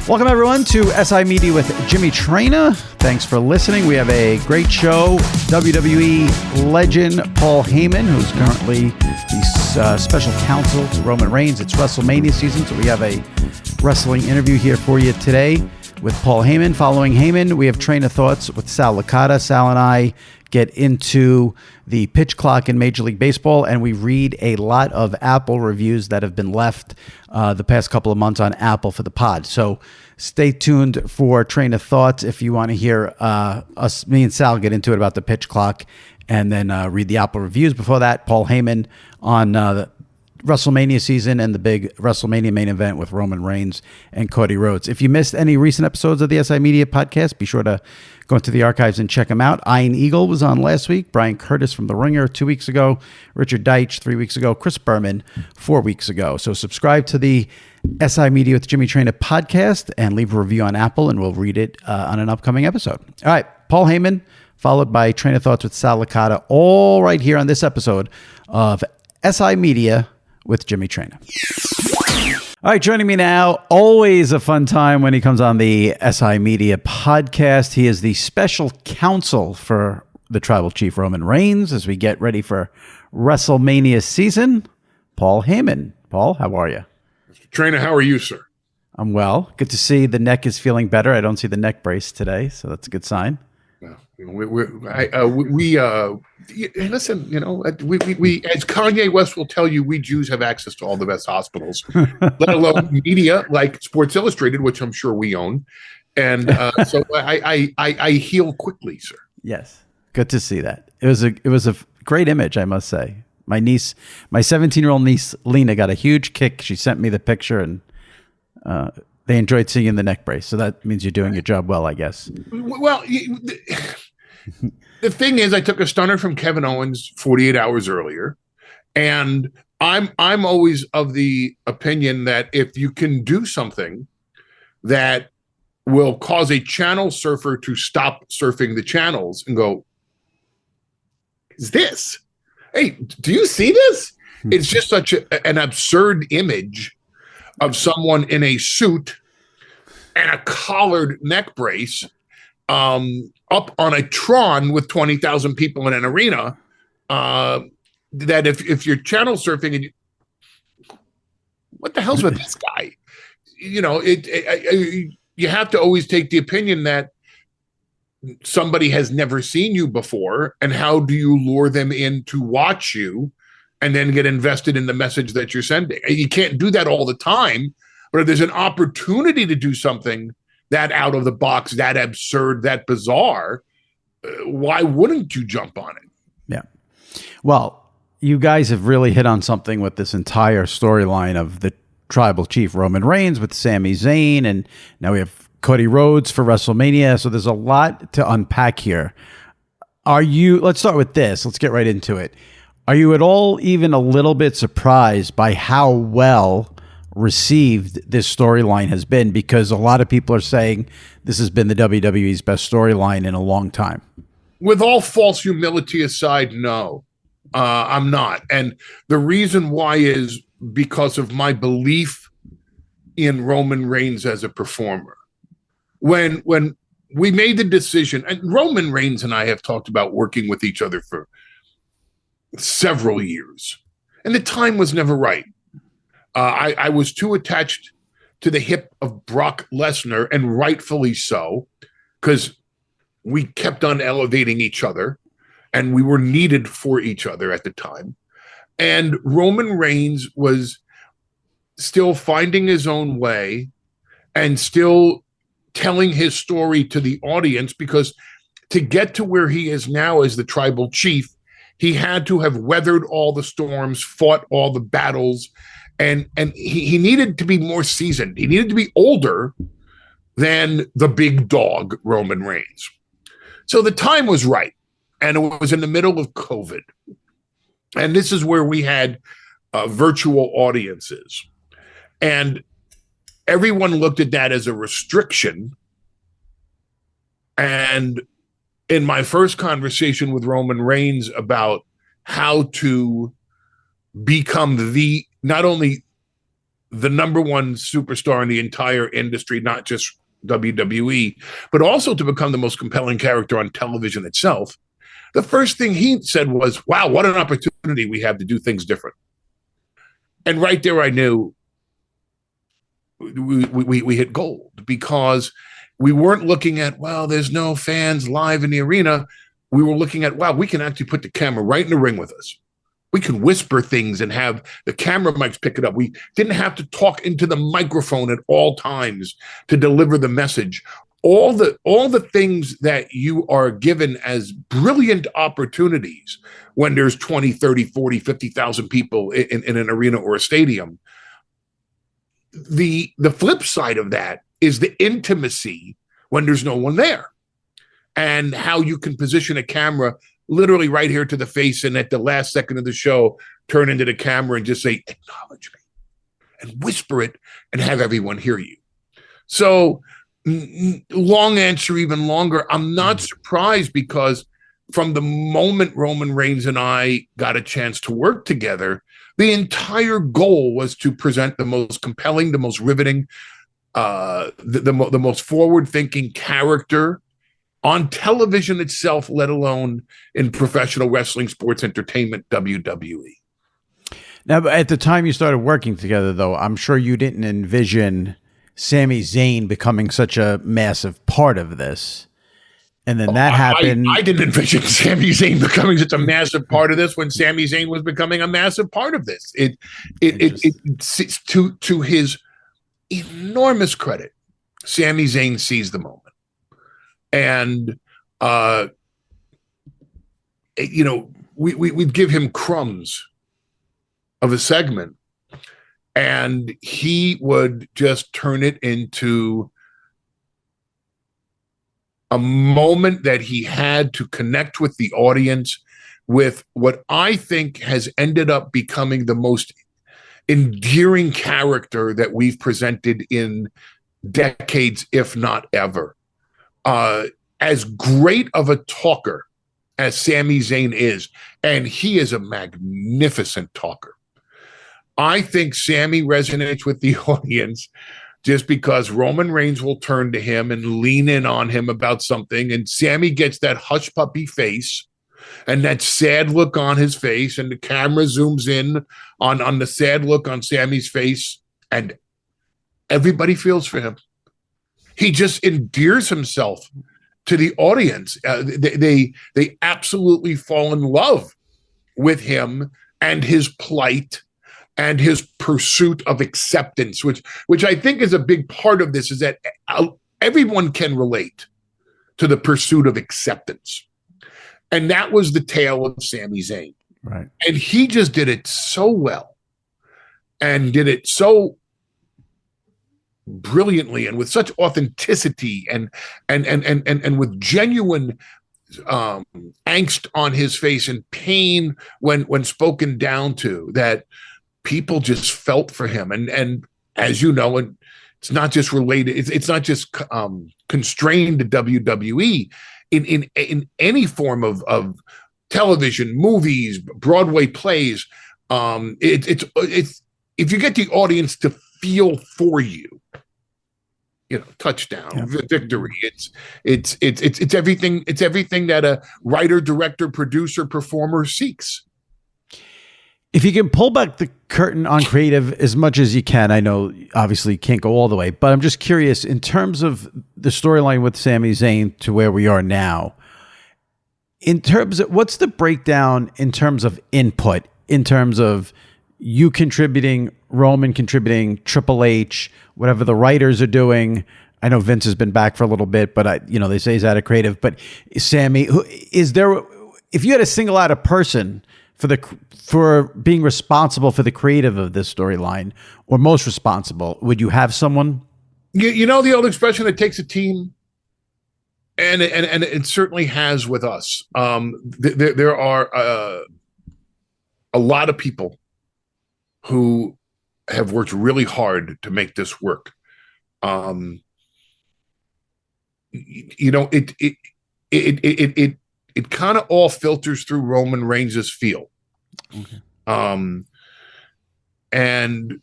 Welcome, everyone, to SI Media with Jimmy Traina. Thanks for listening. We have a great show. WWE legend Paul Heyman, who's currently the special counsel to Roman Reigns. It's WrestleMania season, so we have a wrestling interview here for you today with Paul Heyman. Following Heyman, we have Train of Thoughts with Sal Licata. Sal and I get into the pitch clock in Major League Baseball, and we read a lot of Apple reviews that have been left the past couple of months on Apple for the pod. So stay tuned for Train of Thoughts if you want to hear me and Sal get into it about the pitch clock, and then read the Apple reviews. Before that, Paul Heyman on the WrestleMania season and the big WrestleMania main event with Roman Reigns and Cody Rhodes. If you missed any recent episodes of the SI Media podcast, be sure to go into the archives and check them out. Iron Eagle was on last week. Brian Curtis from The Ringer 2 weeks ago. Richard Deitch 3 weeks ago. Chris Berman 4 weeks ago. So subscribe to the SI Media with Jimmy Traina podcast and leave a review on Apple, and we'll read it on an upcoming episode. All right, Paul Heyman, followed by Train of Thoughts with Sal Licata, all right here on this episode of SI Media with Jimmy Traina. All right, joining me now, always a fun time when he comes on the SI Media podcast. He is the special counsel for the Tribal Chief Roman Reigns as we get ready for WrestleMania season. Paul Heyman. Paul, how are you? Mr. Traina, how are you, sir? I'm well. Good to see the neck is feeling better. I don't see the neck brace today, so that's a good sign. Listen, we as Kanye West will tell you, we Jews have access to all the best hospitals, let alone media like Sports Illustrated, which I'm sure we own, and so I heal quickly, sir. Yes, good to see that. It was a great image, I must say. My niece, my 17-year-old niece Lena, got a huge kick. She sent me the picture, and they enjoyed seeing the neck brace. So that means you're doing your job well, I guess. Well, the thing is, I took a stunner from Kevin Owens 48 hours earlier, and I'm always of the opinion that if you can do something that will cause a channel surfer to stop surfing the channels and go, is this? Hey, do you see this? It's just such an absurd image of someone in a suit and a collared neck brace up on a Tron with 20,000 people in an arena, that if you're channel surfing, and what the hell's with this guy? You have to always take the opinion that somebody has never seen you before, and how do you lure them in to watch you and then get invested in the message that you're sending? You can't do that all the time, but if there's an opportunity to do something that out of the box, that absurd, that bizarre, why wouldn't you jump on it? Yeah. Well, you guys have really hit on something with this entire storyline of the Tribal Chief Roman Reigns with Sami Zayn, and now we have Cody Rhodes for WrestleMania. So there's a lot to unpack here. Let's start with this. Let's get right into it. Are you at all even a little bit surprised by how well received this storyline has been? Because a lot of people are saying this has been the WWE's best storyline in a long time. With all false humility aside, no, I'm not. And the reason why is because of my belief in Roman Reigns as a performer. When we made the decision, and Roman Reigns and I have talked about working with each other for several years, and the time was never right. I was too attached to the hip of Brock Lesnar, and rightfully so, because we kept on elevating each other, and we were needed for each other at the time. And Roman Reigns was still finding his own way and still telling his story to the audience, because to get to where he is now as the Tribal Chief, he had to have weathered all the storms, fought all the battles, and he needed to be more seasoned. He needed to be older than the big dog, Roman Reigns. So the time was right, and it was in the middle of COVID. And this is where we had virtual audiences. And everyone looked at that as a restriction. And in my first conversation with Roman Reigns about how to become not only the number one superstar in the entire industry, not just WWE, but also to become the most compelling character on television itself, the first thing he said was, wow, what an opportunity we have to do things different. And right there, I knew we hit gold, because we weren't looking at, well, there's no fans live in the arena. We were looking at, wow, we can actually put the camera right in the ring with us. We can whisper things and have the camera mics pick it up. We didn't have to talk into the microphone at all times to deliver the message. All the things that you are given as brilliant opportunities when there's 20, 30, 40, 50,000 people in an arena or a stadium. The flip side of that is the intimacy when there's no one there, and how you can position a camera literally right here to the face, and at the last second of the show, turn into the camera and just say, acknowledge me, and whisper it and have everyone hear you. So long answer, even longer. I'm not surprised, because from the moment Roman Reigns and I got a chance to work together, the entire goal was to present the most compelling, the most riveting, the most forward-thinking character on television itself, let alone in professional wrestling, sports entertainment, WWE. Now, at the time you started working together, though, I'm sure you didn't envision Sami Zayn becoming such a massive part of this. And then that happened. I didn't envision Sami Zayn becoming such a massive part of this when Sami Zayn was becoming a massive part of this. It's to his enormous credit, Sami Zayn seized the moment. And, we'd give him crumbs of a segment, and he would just turn it into a moment that he had to connect with the audience with what I think has ended up becoming the most endearing character that we've presented in decades, if not ever. As great of a talker as Sami Zayn is, and he is a magnificent talker, I think Sami resonates with the audience just because Roman Reigns will turn to him and lean in on him about something, and Sami gets that hush puppy face and that sad look on his face, and the camera zooms in on the sad look on Sami's face, and everybody feels for him. He just endears himself to the audience. They absolutely fall in love with him and his plight and his pursuit of acceptance, which I think is a big part of this, is that everyone can relate to the pursuit of acceptance. And that was the tale of Sami Zayn. Right. And he just did it so well, and did it so brilliantly and with such authenticity and with genuine angst on his face and pain when spoken down to, that people just felt for him. And as you know, and it's not just related, it's not just constrained to WWE. In any form of television, movies, Broadway plays, it's if you get the audience to feel for you, touchdown, victory. It's everything. It's everything that a writer, director, producer, performer seeks. If you can pull back the curtain on creative as much as you can, I know obviously you can't go all the way, but I'm just curious in terms of the storyline with Sami Zayn to where we are now. In terms of what's the breakdown in terms of input, in terms of you contributing, Roman contributing, Triple H, whatever the writers are doing. I know Vince has been back for a little bit, but they say he's out of creative. But Sami, is there? If you had to single out a person for being responsible for the creative of this storyline, or most responsible, would you have someone? You know the old expression, it takes a team, and it certainly has with us. There are a lot of people who have worked really hard to make this work. It kind of all filters through Roman Reigns' feel. Okay. And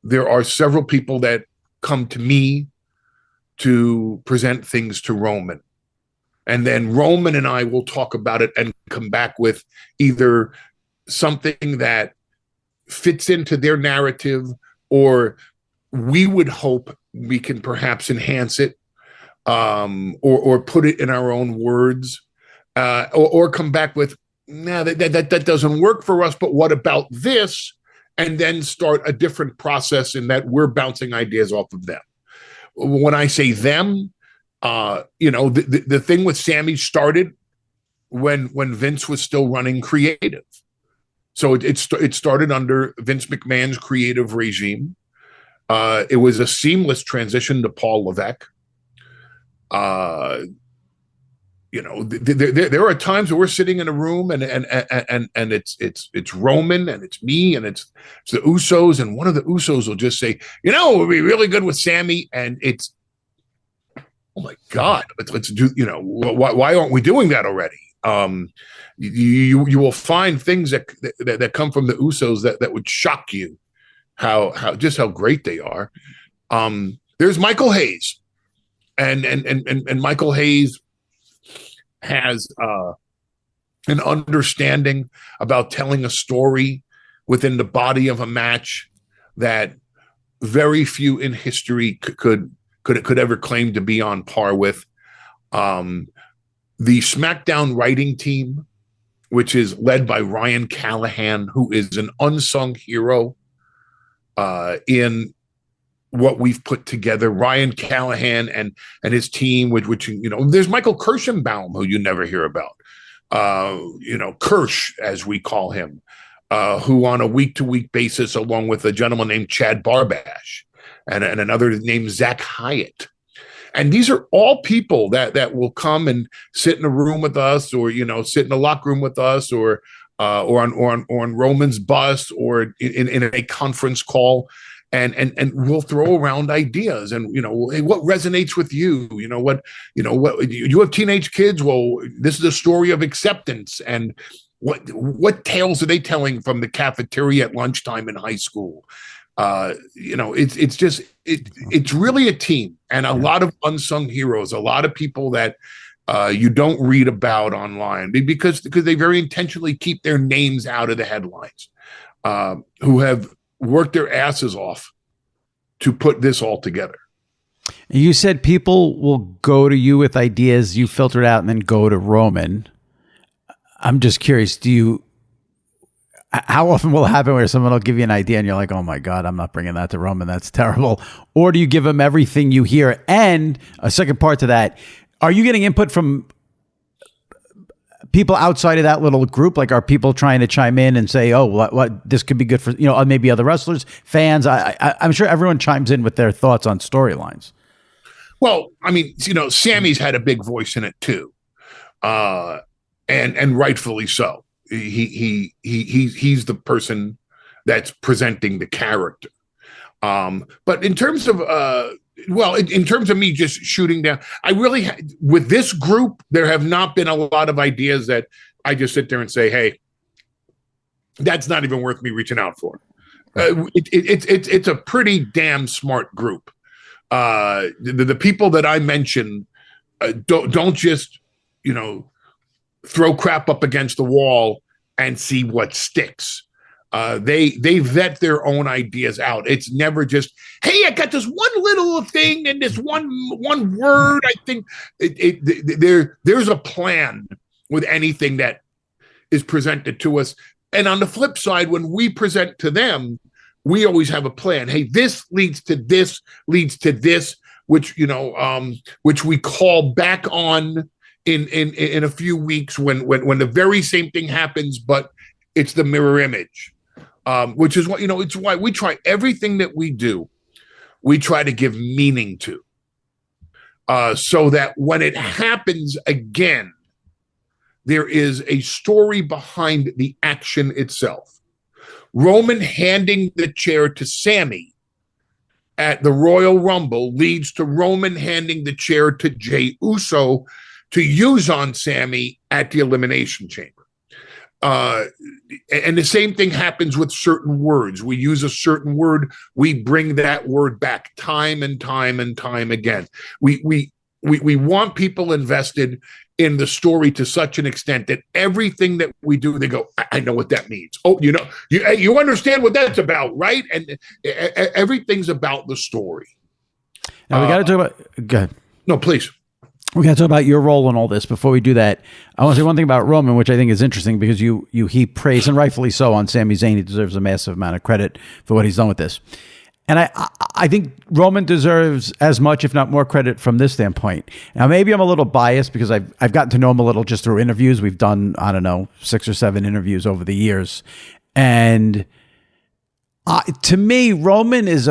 there are several people that come to me to present things to Roman. And then Roman and I will talk about it and come back with either something that fits into their narrative, or we would hope we can perhaps enhance it, or put it in our own words, or come back with, nah, that doesn't work for us, but what about this? And then start a different process in that we're bouncing ideas off of them. When I say them, the thing with Sami started when Vince was still running creative. So it started under Vince McMahon's creative regime. It was a seamless transition to Paul Levesque. There are times where we're sitting in a room and it's Roman and it's me and it's the Usos, and one of the Usos will just say, we'll be really good with Sami, and it's, oh my God, let's do, why aren't we doing that already? You will find things that come from the Usos that would shock you, how great they are. There's Michael Hayes, and Michael Hayes has an understanding about telling a story within the body of a match that very few in history could ever claim to be on par with. The SmackDown writing team, which is led by Ryan Callahan, who is an unsung hero in what we've put together. Ryan Callahan and his team, which there's Michael Kirschenbaum, who you never hear about. Kirsch, as we call him, who on a week-to-week basis, along with a gentleman named Chad Barbash and another named Zach Hyatt. And these are all people that will come and sit in a room with us, or sit in a locker room with us, or on Roman's bus, or in a conference call, and we'll throw around ideas. And hey, what resonates with you? What you have teenage kids. Well, this is a story of acceptance. And what tales are they telling from the cafeteria at lunchtime in high school? It's really a team, and a lot of unsung heroes, a lot of people that you don't read about online because they very intentionally keep their names out of the headlines, who have worked their asses off to put this all together. You said people will go to you with ideas, you filter it out, and then go to Roman. I'm just curious, how often will it happen where someone will give you an idea and you're like, oh my God, I'm not bringing that to Roman, that's terrible? Or do you give them everything you hear? And a second part to that, are you getting input from people outside of that little group? Like, are people trying to chime in and say, oh, what this could be good for, maybe other wrestlers, fans? I'm sure everyone chimes in with their thoughts on storylines. Well, I mean, Sami's had a big voice in it too. And rightfully so. He's the person that's presenting the character. But in terms of in terms of me just shooting down, I really with this group, there have not been a lot of ideas that I just sit there and say, hey, that's not even worth me reaching out for. It's a pretty damn smart group. The people that I mentioned don't just throw crap up against the wall and see what sticks. They vet their own ideas out. It's never just, hey, I got this one little thing and this one word. I think there's a plan with anything that is presented to us. And on the flip side, when we present to them, we always have a plan. Hey, this leads to this, which we call back on in a few weeks when the very same thing happens, but it's the mirror image, which is what, it's why we try everything that we do. We try to give meaning to, so that when it happens again, there is a story behind the action itself. Roman handing the chair to Sami at the Royal Rumble leads to Roman handing the chair to Jey Uso to use on Sami at the Elimination Chamber. And the same thing happens with certain words. We use a certain word, we bring that word back time and time and time again. We want people invested in the story to such an extent that everything that we do, they go, I know what that means. Oh, you understand what that's about, right? And everything's about the story. Now we got to talk about. Go ahead. No, please. We got to talk about your role in all this. Before we do that, I want to say one thing about Roman, which I think is interesting because you heap praise, and rightfully so, on Sami Zayn. He deserves a massive amount of credit for what he's done with this. And I think Roman deserves as much, if not more, credit from this standpoint. Now, maybe I'm a little biased because I've gotten to know him a little just through interviews. We've done, I don't know, 6 or 7 interviews over the years. And to me, Roman is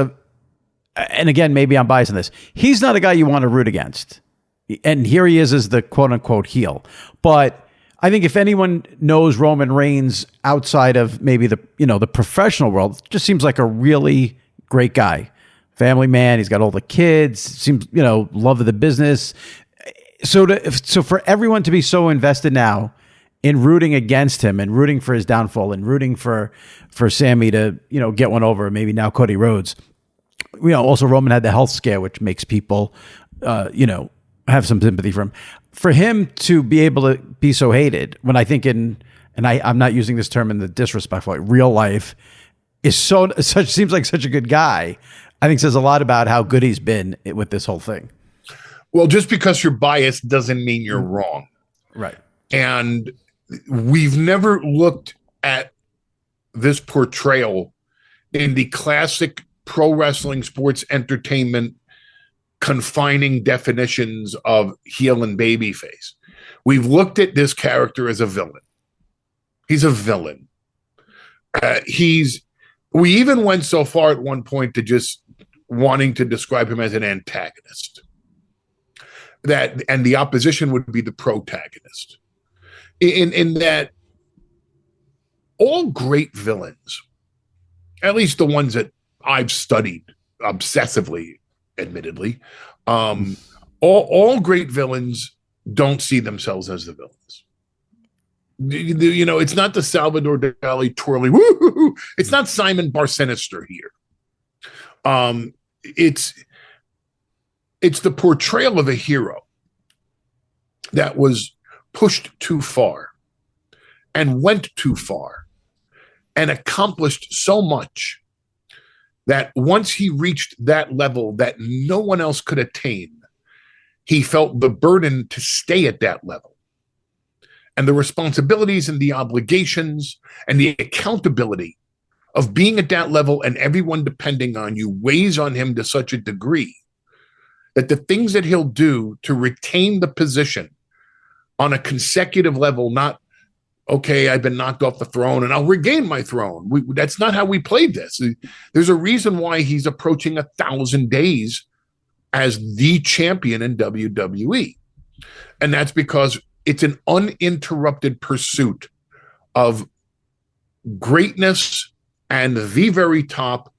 and again, maybe I'm biased in this, he's not a guy you want to root against. And here he is as the quote-unquote heel. But I think if anyone knows Roman Reigns outside of maybe the professional world, it just seems like a really great guy. Family man. He's got all the kids. Seems, love of the business. So for everyone to be so invested now in rooting against him and rooting for his downfall and rooting for Sami to, get one over, maybe now Cody Rhodes. Also Roman had the health scare, which makes people, have some sympathy for him. For him to be able to be so hated, when I think I'm not using this term in the disrespectful, like real life, seems like such a good guy, I think says a lot about how good he's been with this whole thing. Well, just because you're biased doesn't mean you're wrong. Right. And we've never looked at this portrayal in the classic pro wrestling sports entertainment confining definitions of heel and babyface. We've looked at this character as a villain. He's a villain. We even went so far at one point to just wanting to describe him as an antagonist. And the opposition would be the protagonist. In that all great villains, at least the ones that I've studied obsessively, admittedly, all great villains don't see themselves as the villains. It's not the Salvador Dali twirly. Woo-hoo-hoo. It's not Simon Bar-Sinister here. It's the portrayal of a hero that was pushed too far and went too far and accomplished so much that once he reached that level that no one else could attain, he felt the burden to stay at that level. And the responsibilities and the obligations and the accountability of being at that level and everyone depending on you weighs on him to such a degree that the things that he'll do to retain the position on a consecutive level, not, okay, I've been knocked off the throne and I'll regain my throne. That's not how we played this. There's a reason why he's approaching 1,000 days as the champion in WWE. And that's because it's an uninterrupted pursuit of greatness and the very top,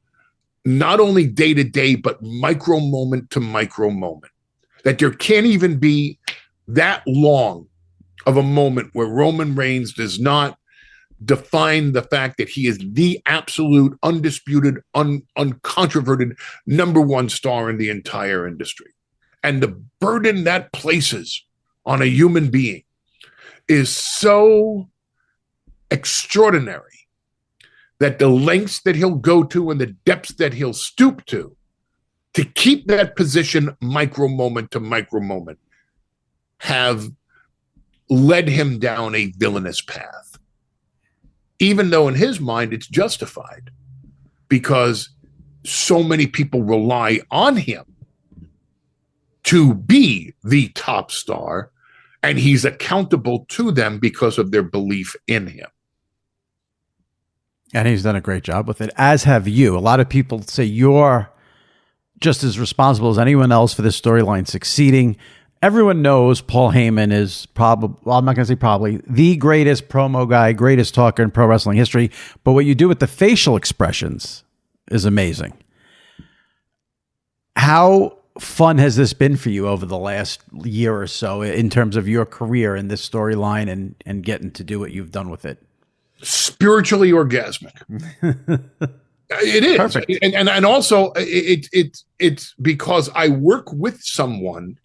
not only day to day, but micro moment to micro moment. That there can't even be that long of a moment where Roman Reigns does not define the fact that he is the absolute, undisputed, uncontroverted #1 star in the entire industry. And the burden that places on a human being is so extraordinary that the lengths that he'll go to and the depths that he'll stoop to keep that position micro moment to micro moment have led him down a villainous path. Even though in his mind it's justified because so many people rely on him to be the top star, and he's accountable to them because of their belief in him. And he's done a great job with it, as have you. A lot of people say you're just as responsible as anyone else for this storyline succeeding. Everyone knows Paul Heyman is probably, well, I'm not going to say probably, the greatest promo guy, greatest talker in pro wrestling history. But what you do with the facial expressions is amazing. How fun has this been for you over the last year or so in terms of your career in this storyline and getting to do what you've done with it? spiritually orgasmic. It is. Perfect. And also it's because I work with someone.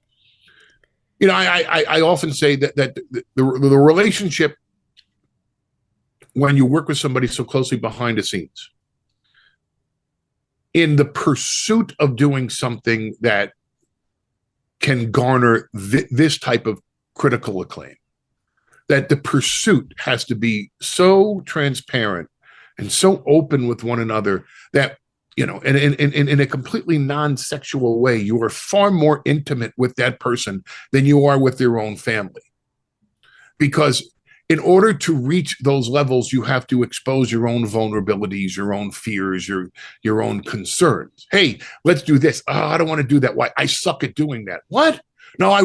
You know, I often say that the relationship, when you work with somebody so closely behind the scenes, in the pursuit of doing something that can garner this type of critical acclaim, that the pursuit has to be so transparent and so open with one another that, you know, in a completely non-sexual way, you are far more intimate with that person than you are with your own family. Because in order to reach those levels, you have to expose your own vulnerabilities, your own fears, your own concerns. Hey, let's do this. Oh, I don't want to do that. Why? I suck at doing that. What? No,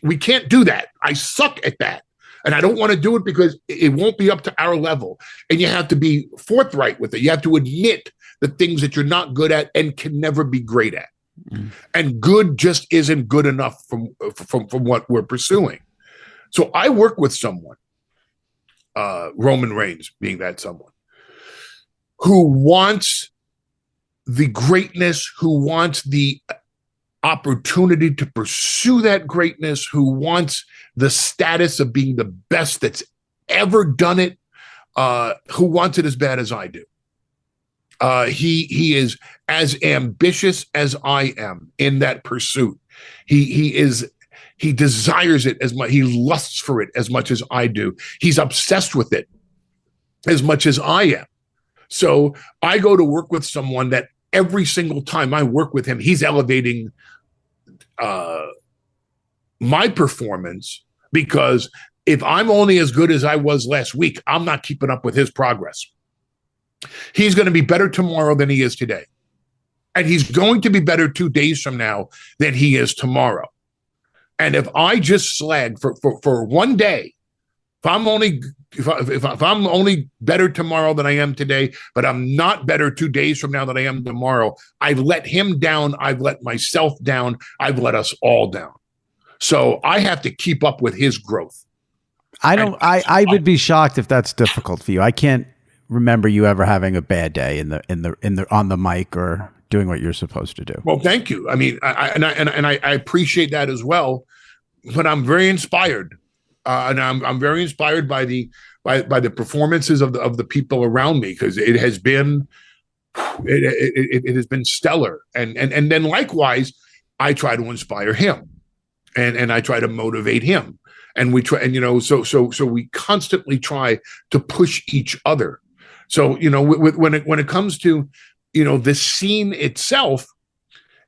we can't do that. I suck at that. And I don't want to do it because it won't be up to our level. And you have to be forthright with it. You have to admit the things that you're not good at and can never be great at. Mm. And good just isn't good enough from what we're pursuing. So I work with someone, Roman Reigns being that someone, who wants the greatness, who wants the opportunity to pursue that greatness, who wants the status of being the best that's ever done it, who wants it as bad as I do. He is as ambitious as I am in that pursuit. He desires it as much. He lusts for it as much as I do. He's obsessed with it as much as I am. So I go to work with someone that every single time I work with him, he's elevating my performance, because if I'm only as good as I was last week, I'm not keeping up with his progress. He's going to be better tomorrow than he is today. And he's going to be better 2 days from now than he is tomorrow. And if I just slag for 1 day, if I'm only better tomorrow than I am today, but I'm not better 2 days from now than I am tomorrow, I've let him down. I've let myself down. I've let us all down. So I have to keep up with his growth. I would be shocked if that's difficult for you. I can't remember you ever having a bad day in the on the mic or doing what you're supposed to do. Well, thank you. I mean, I appreciate that as well. But I'm very inspired, and I'm very inspired by the performances of the people around me, because it has been stellar. And then likewise, I try to inspire him, and I try to motivate him, and we try, and so we constantly try to push each other. So when it comes to the scene itself,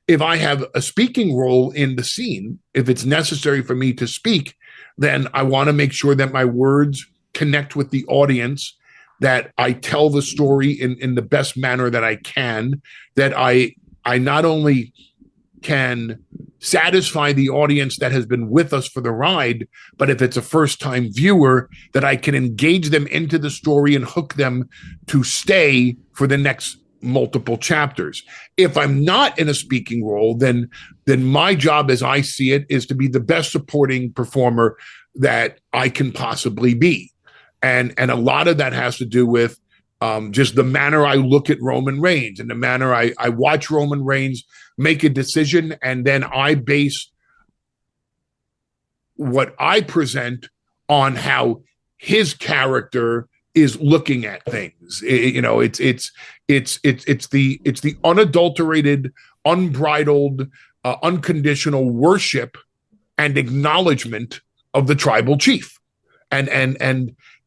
if I have a speaking role in the scene, if it's necessary for me to speak, then I want to make sure that my words connect with the audience, that I tell the story in the best manner that I can, that I not only can satisfy the audience that has been with us for the ride, but if it's a first-time viewer, that I can engage them into the story and hook them to stay for the next multiple chapters. If I'm not in a speaking role, then my job, as I see it, is to be the best supporting performer that I can possibly be. And a lot of that has to do with just the manner I look at Roman Reigns, and the manner I watch Roman Reigns make a decision, and then I base what I present on how his character is looking at things. It's the unadulterated, unbridled, unconditional worship and acknowledgement of the tribal chief. And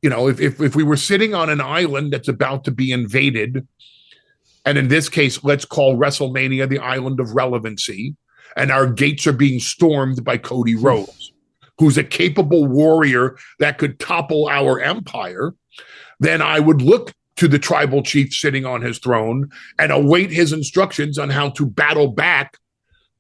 if we were sitting on an island that's about to be invaded, and in this case, let's call WrestleMania the island of relevancy, and our gates are being stormed by Cody Rhodes, who's a capable warrior that could topple our empire, then I would look to the tribal chief sitting on his throne and await his instructions on how to battle back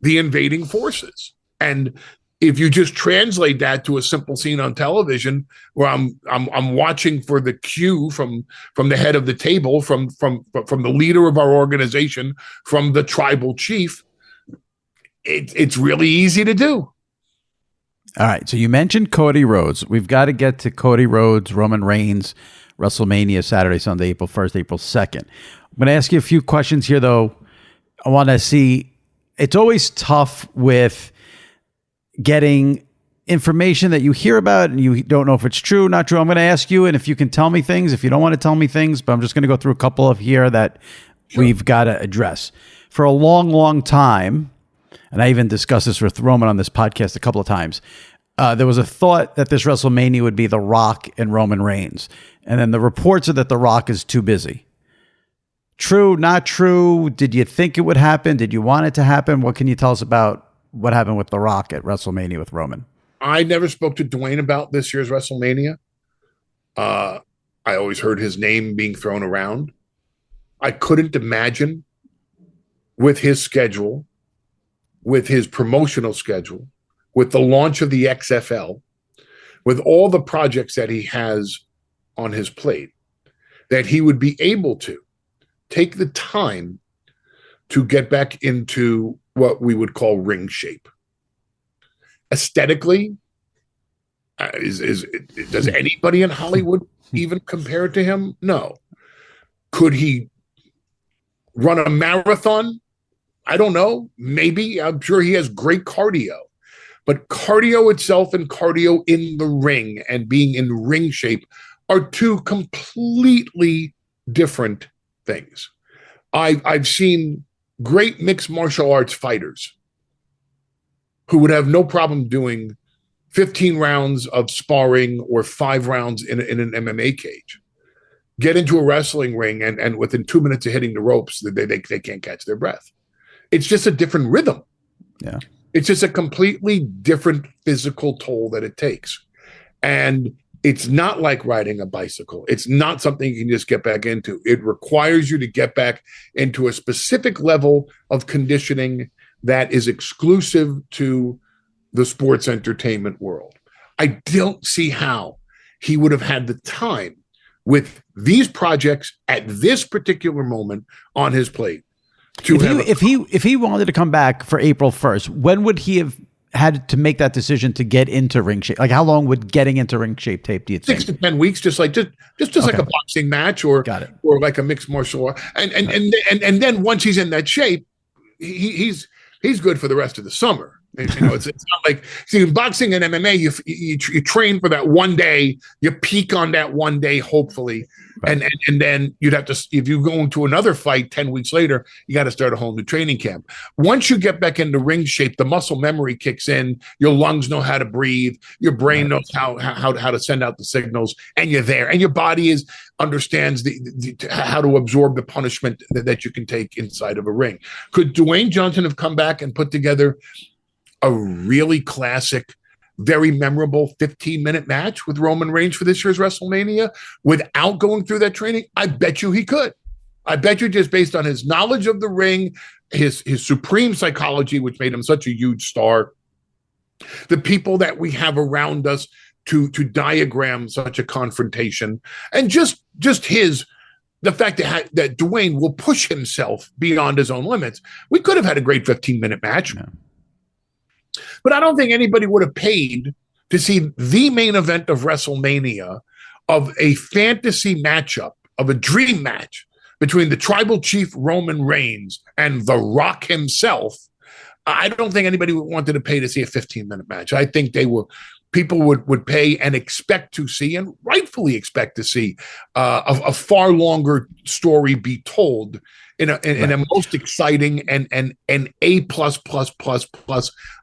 the invading forces. And if you just translate that to a simple scene on television, where I'm watching for the cue from the head of the table, from the leader of our organization, from the tribal chief, it's really easy to do. All right. So you mentioned Cody Rhodes. We've got to get to Cody Rhodes, Roman Reigns. WrestleMania, Saturday, Sunday, April 1st, April 2nd. I'm going to ask you a few questions here, though. I want to see, it's always tough with getting information that you hear about and you don't know if it's true, not true. I'm going to ask you, and if you can tell me things, if you don't want to tell me things, but I'm just going to go through a couple of here that we've got to address. For a long, long time, and I even discussed this with Roman on this podcast a couple of times, there was a thought that this WrestleMania would be The Rock and Roman Reigns. And then the reports are that The Rock is too busy. True, not true? Did you think it would happen? Did you want it to happen? What can you tell us about what happened with The Rock at WrestleMania with Roman? I never spoke to Dwayne about this year's WrestleMania. I always heard his name being thrown around. I couldn't imagine with his schedule, with his promotional schedule, with the launch of the XFL, with all the projects that he has on his plate, that he would be able to take the time to get back into what we would call ring shape. Aesthetically, does anybody in Hollywood even compare to him? No. Could he run a marathon? I don't know. Maybe. I'm sure he has great cardio. But cardio itself and cardio in the ring and being in ring shape are two completely different things. I've seen great mixed martial arts fighters who would have no problem doing 15 rounds of sparring or 5 rounds in an MMA cage. Get into a wrestling ring and within 2 minutes of hitting the ropes, they can't catch their breath. It's just a different rhythm. Yeah. It's just a completely different physical toll that it takes. And it's not like riding a bicycle. It's not something you can just get back into. It requires you to get back into a specific level of conditioning that is exclusive to the sports entertainment world. I don't see how he would have had the time with these projects at this particular moment on his plate. If he wanted to come back for April 1st, when would he have had to make that decision to get into ring shape? Like, how long would getting into ring shape take, do you think? 6 to 10 weeks, just like a boxing match or like a mixed martial art. And then once he's in that shape, he's good for the rest of the summer. You know, it's not like, see, in boxing and MMA, you train for that one day, you peak on that one day, hopefully. Right. And then you'd have to, if you go into another fight 10 weeks later, you got to start a whole new training camp. Once you get back into ring shape, the muscle memory kicks in, your lungs know how to breathe, your brain knows how to send out the signals, and you're there. And your body understands how to absorb the punishment that you can take inside of a ring. Could Dwayne Johnson have come back and put together a really classic, very memorable 15-minute match with Roman Reigns for this year's WrestleMania without going through that training? I bet you he could. I bet you, just based on his knowledge of the ring, his supreme psychology, which made him such a huge star, the people that we have around us to diagram such a confrontation, and just the fact that Dwayne will push himself beyond his own limits. We could have had a great 15-minute match. Yeah. But I don't think anybody would have paid to see the main event of WrestleMania, of a fantasy matchup, of a dream match between the tribal chief Roman Reigns and The Rock himself. I don't think anybody wanted to pay to see a 15-minute match. I think people would pay and expect to see, and rightfully expect to see, a far longer story be told in a most exciting and A plus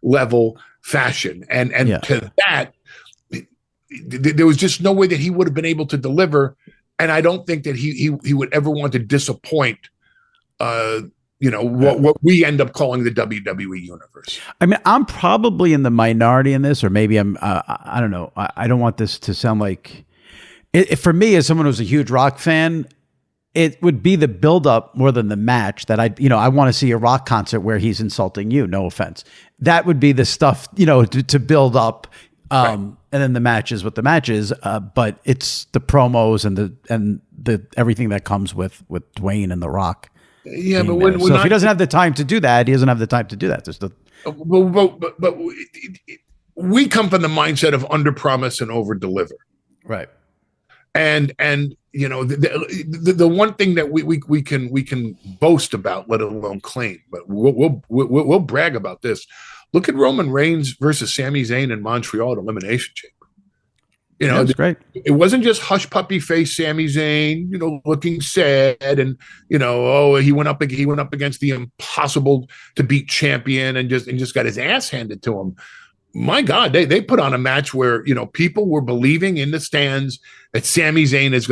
level fashion. And to that, there was just no way that he would have been able to deliver. And I don't think that he would ever want to disappoint, what we end up calling the WWE universe. I mean, I'm probably in the minority in this, or maybe I'm, I don't know. I don't want this to sound like for me, as someone who's a huge Rock fan, it would be the build-up more than the match that I want to see a Rock concert where he's insulting you. No offense. That would be the stuff, to build up. Right. And then the match is what the match is. But it's the promos and the everything that comes with Dwayne and The Rock. Yeah, but if he doesn't have the time to do that, he doesn't have the time to do that. But we come from the mindset of under promise and over deliver. Right. And the one thing that we can boast about, let alone claim, but we'll brag about this. Look at Roman Reigns versus Sami Zayn in Montreal at Elimination Chamber. That's great. It wasn't just hush puppy face Sami Zayn, looking sad, and he went up against the impossible to beat champion and just got his ass handed to him. My God, they put on a match where people were believing in the stands that Sami Zayn is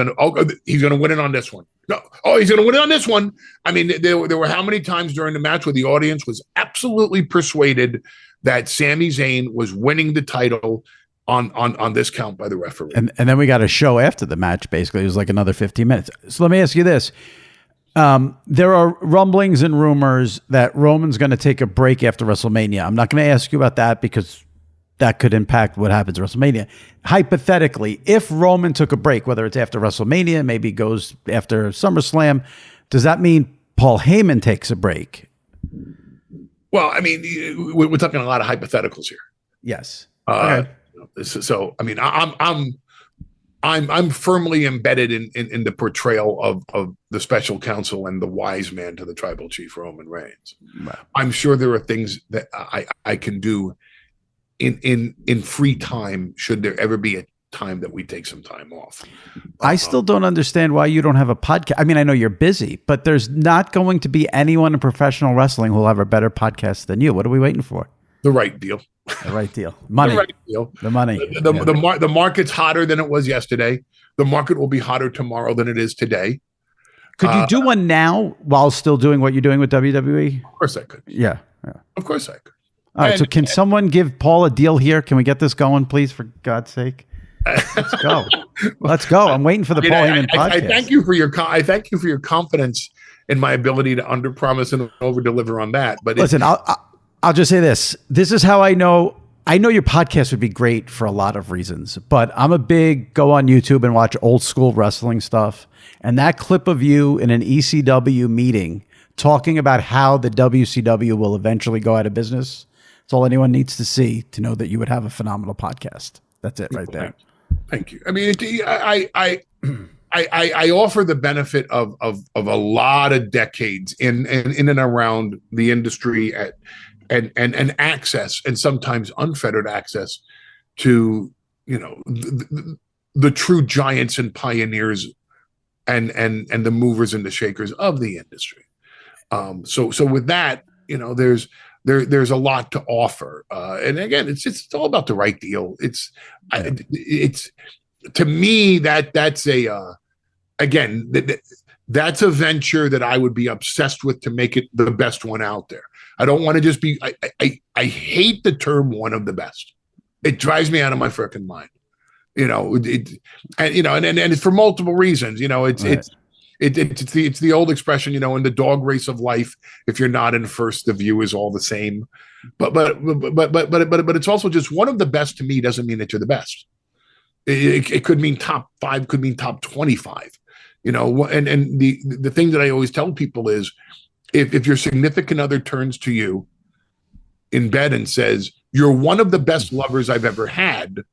he's going to win it on this one. No, he's going to win it on this one. I mean, there were how many times during the match where the audience was absolutely persuaded that Sami Zayn was winning the title on this count by the referee. And then we got a show after the match. Basically, it was like another 15 minutes. So let me ask you this. There are rumblings and rumors that Roman's going to take a break after WrestleMania. I'm not going to ask you about that because that could impact what happens at WrestleMania. Hypothetically, if Roman took a break, whether it's after WrestleMania, maybe goes after SummerSlam, does that mean Paul Heyman takes a break? Well, I mean, we're talking a lot of hypotheticals here. Yes. Okay. So, I mean, I'm firmly embedded in the portrayal of the special counsel and the wise man to the tribal chief, Roman Reigns. Wow. I'm sure there are things that I can do in free time, should there ever be a time that we take some time off. I still don't understand why you don't have a podcast. I mean, I know you're busy, but there's not going to be anyone in professional wrestling who'll have a better podcast than you. What are we waiting for? The right deal. The right deal. Money. The right deal. The money. The market's hotter than it was yesterday. The market will be hotter tomorrow than it is today. Could you do one now while still doing what you're doing with WWE? Of course I could. Yeah. Of course I could. All right. So can someone give Paul a deal here? Can we get this going, please, for God's sake? Let's go. Let's go. I'm waiting for the Paul Heyman podcast. I thank you for your confidence in my ability to underpromise and overdeliver on that. But listen, I'll just say this. This is how I know your podcast would be great for a lot of reasons, but I'm a big go on YouTube and watch old school wrestling stuff. And that clip of you in an ECW meeting talking about how the WCW will eventually go out of business. That's all anyone needs to see to know that you would have a phenomenal podcast. That's it right there. Thank you. I mean, I offer the benefit of a lot of decades in and around the industry and access, and sometimes unfettered access to the true giants and pioneers and the movers and the shakers of the industry. So with that, there's a lot to offer, and again, it's all about the right deal. It's to me that's that's a venture that I would be obsessed with to make it the best one out there. I don't want to just be. I hate the term "one of the best." It drives me out of my freaking mind. And it's for multiple reasons. It's the old expression, in the dog race of life, if you're not in first, the view is all the same. But it's also just one of the best to me doesn't mean that you're the best. It could mean top 5, could mean top 25. And the thing that I always tell people is, if your significant other turns to you in bed and says, "You're one of the best lovers I've ever had,"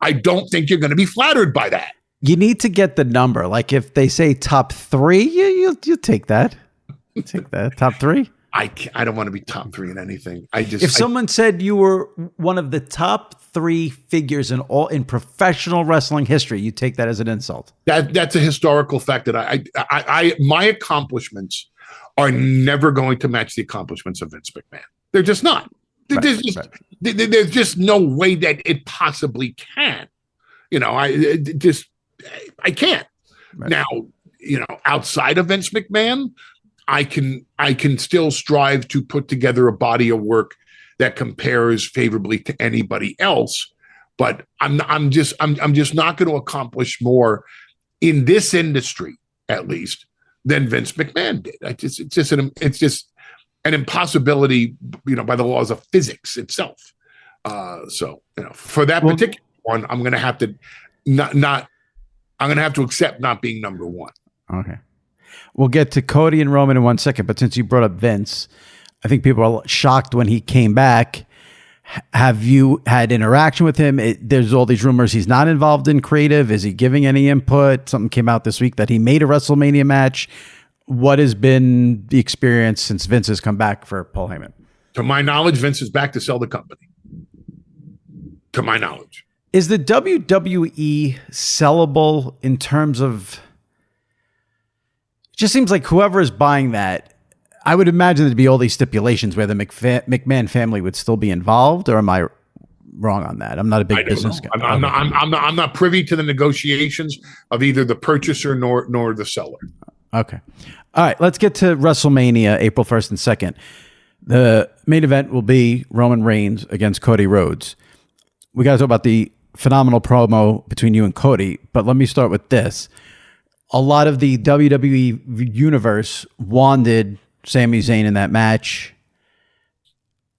I don't think you're going to be flattered by that. You need to get the number. Like if they say top 3, you take that. Take that. Top 3? I don't want to be top 3 in anything. If someone said you were one of the top 3 figures in professional wrestling history, you take that as an insult. That's a historical fact that my accomplishments are never going to match the accomplishments of Vince McMahon. They're just not. There's just no way that it possibly can. I can't. Right. Now, outside of Vince McMahon, I can still strive to put together a body of work that compares favorably to anybody else. But I'm just not going to accomplish more in this industry, at least, than Vince McMahon did. It's just an impossibility, by the laws of physics itself. For that particular one, I'm going to have to I'm going to have to accept not being number 1. Okay. We'll get to Cody and Roman in 1 second, but since you brought up Vince, I think people are shocked when he came back. Have you had interaction with him? There's all these rumors he's not involved in creative. Is he giving any input? Something came out this week that he made a WrestleMania match. What has been the experience since Vince has come back for Paul Heyman? To my knowledge, Vince is back to sell the company. To my knowledge. Is the WWE sellable in terms of... It just seems like whoever is buying that, I would imagine there'd be all these stipulations where the McMahon family would still be involved, or am I wrong on that? I'm not a big business guy. I'm not privy to the negotiations of either the purchaser nor the seller. Okay. All right, let's get to WrestleMania, April 1st and 2nd. The main event will be Roman Reigns against Cody Rhodes. We got to talk about the phenomenal promo between you and Cody, but let me start with this. A lot of the WWE universe wanted Sami Zayn in that match.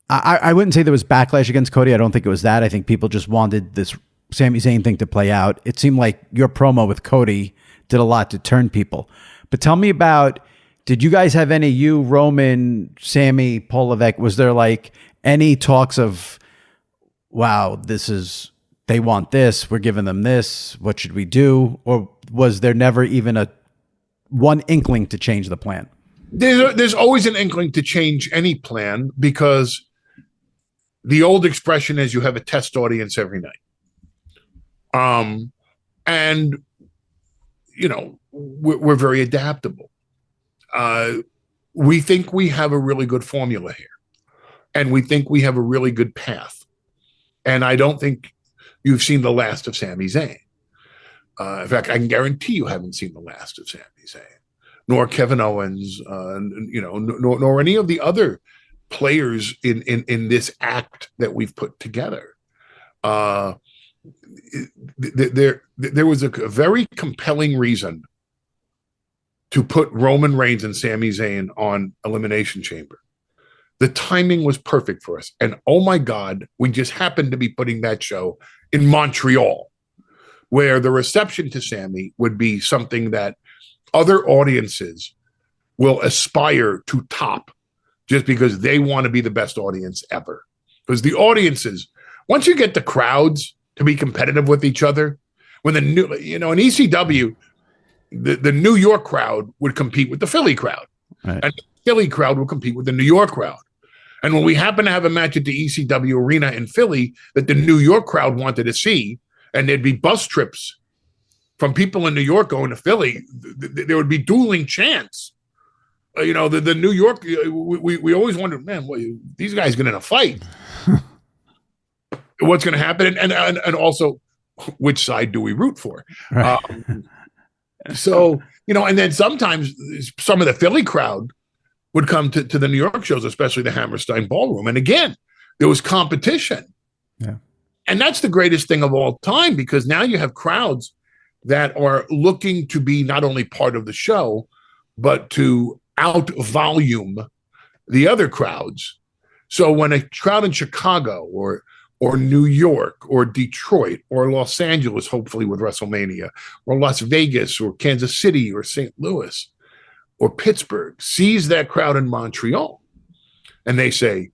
I wouldn't say there was backlash against Cody. I don't think it was that. I think people just wanted this Sami Zayn thing to play out. It seemed like your promo with Cody did a lot to turn people. But tell me about, did you guys have any, you, Roman, Sami, Paul Levesque, was there like any talks of, wow, they want this, we're giving them this, what should we do? Or was there never even one inkling to change the plan? There's always an inkling to change any plan, because the old expression is you have a test audience every night. And, you know, we're very adaptable. We think we have a really good formula here, and we think we have a really good path. And I don't think you've seen the last of Sami Zayn. In fact, I can guarantee you haven't seen the last of Sami Zayn, nor Kevin Owens, nor any of the other players in this act that we've put together. There was a very compelling reason to put Roman Reigns and Sami Zayn on Elimination Chamber. The timing was perfect for us. And oh my God, we just happened to be putting that show in Montreal, where the reception to Sami would be something that other audiences will aspire to top, just because they want to be the best audience ever. Because the audiences, once you get the crowds to be competitive with each other, when in ECW, the New York crowd would compete with the Philly crowd. Right. And the Philly crowd would compete with the New York crowd. And when we happen to have a match at the ECW arena in Philly that the New York crowd wanted to see, and there'd be bus trips from people in New York going to Philly, there would be dueling chants. The New York, we always wondered, man, these guys get in a fight. What's going to happen? And also, which side do we root for? Right. And then sometimes some of the Philly crowd would come to the New York shows, especially the Hammerstein Ballroom. And again, there was competition. Yeah. And that's the greatest thing of all time, because now you have crowds that are looking to be not only part of the show, but to out volume the other crowds. So when a crowd in Chicago or New York or Detroit or Los Angeles, hopefully with WrestleMania, or Las Vegas or Kansas City or St. Louis or Pittsburgh sees that crowd in Montreal, and they say,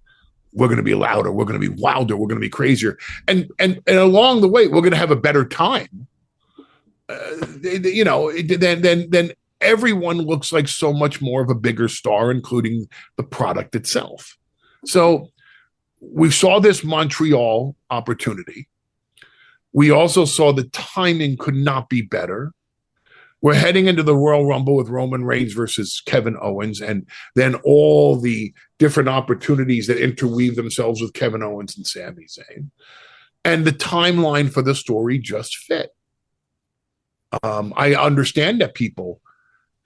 we're going to be louder, we're going to be wilder, we're going to be crazier. And along the way, we're going to have a better time. Then everyone looks like so much more of a bigger star, including the product itself. So we saw this Montreal opportunity. We also saw the timing could not be better. We're heading into the Royal Rumble with Roman Reigns versus Kevin Owens, and then all the different opportunities that interweave themselves with Kevin Owens and Sami Zayn. And the timeline for the story just fit. I understand that people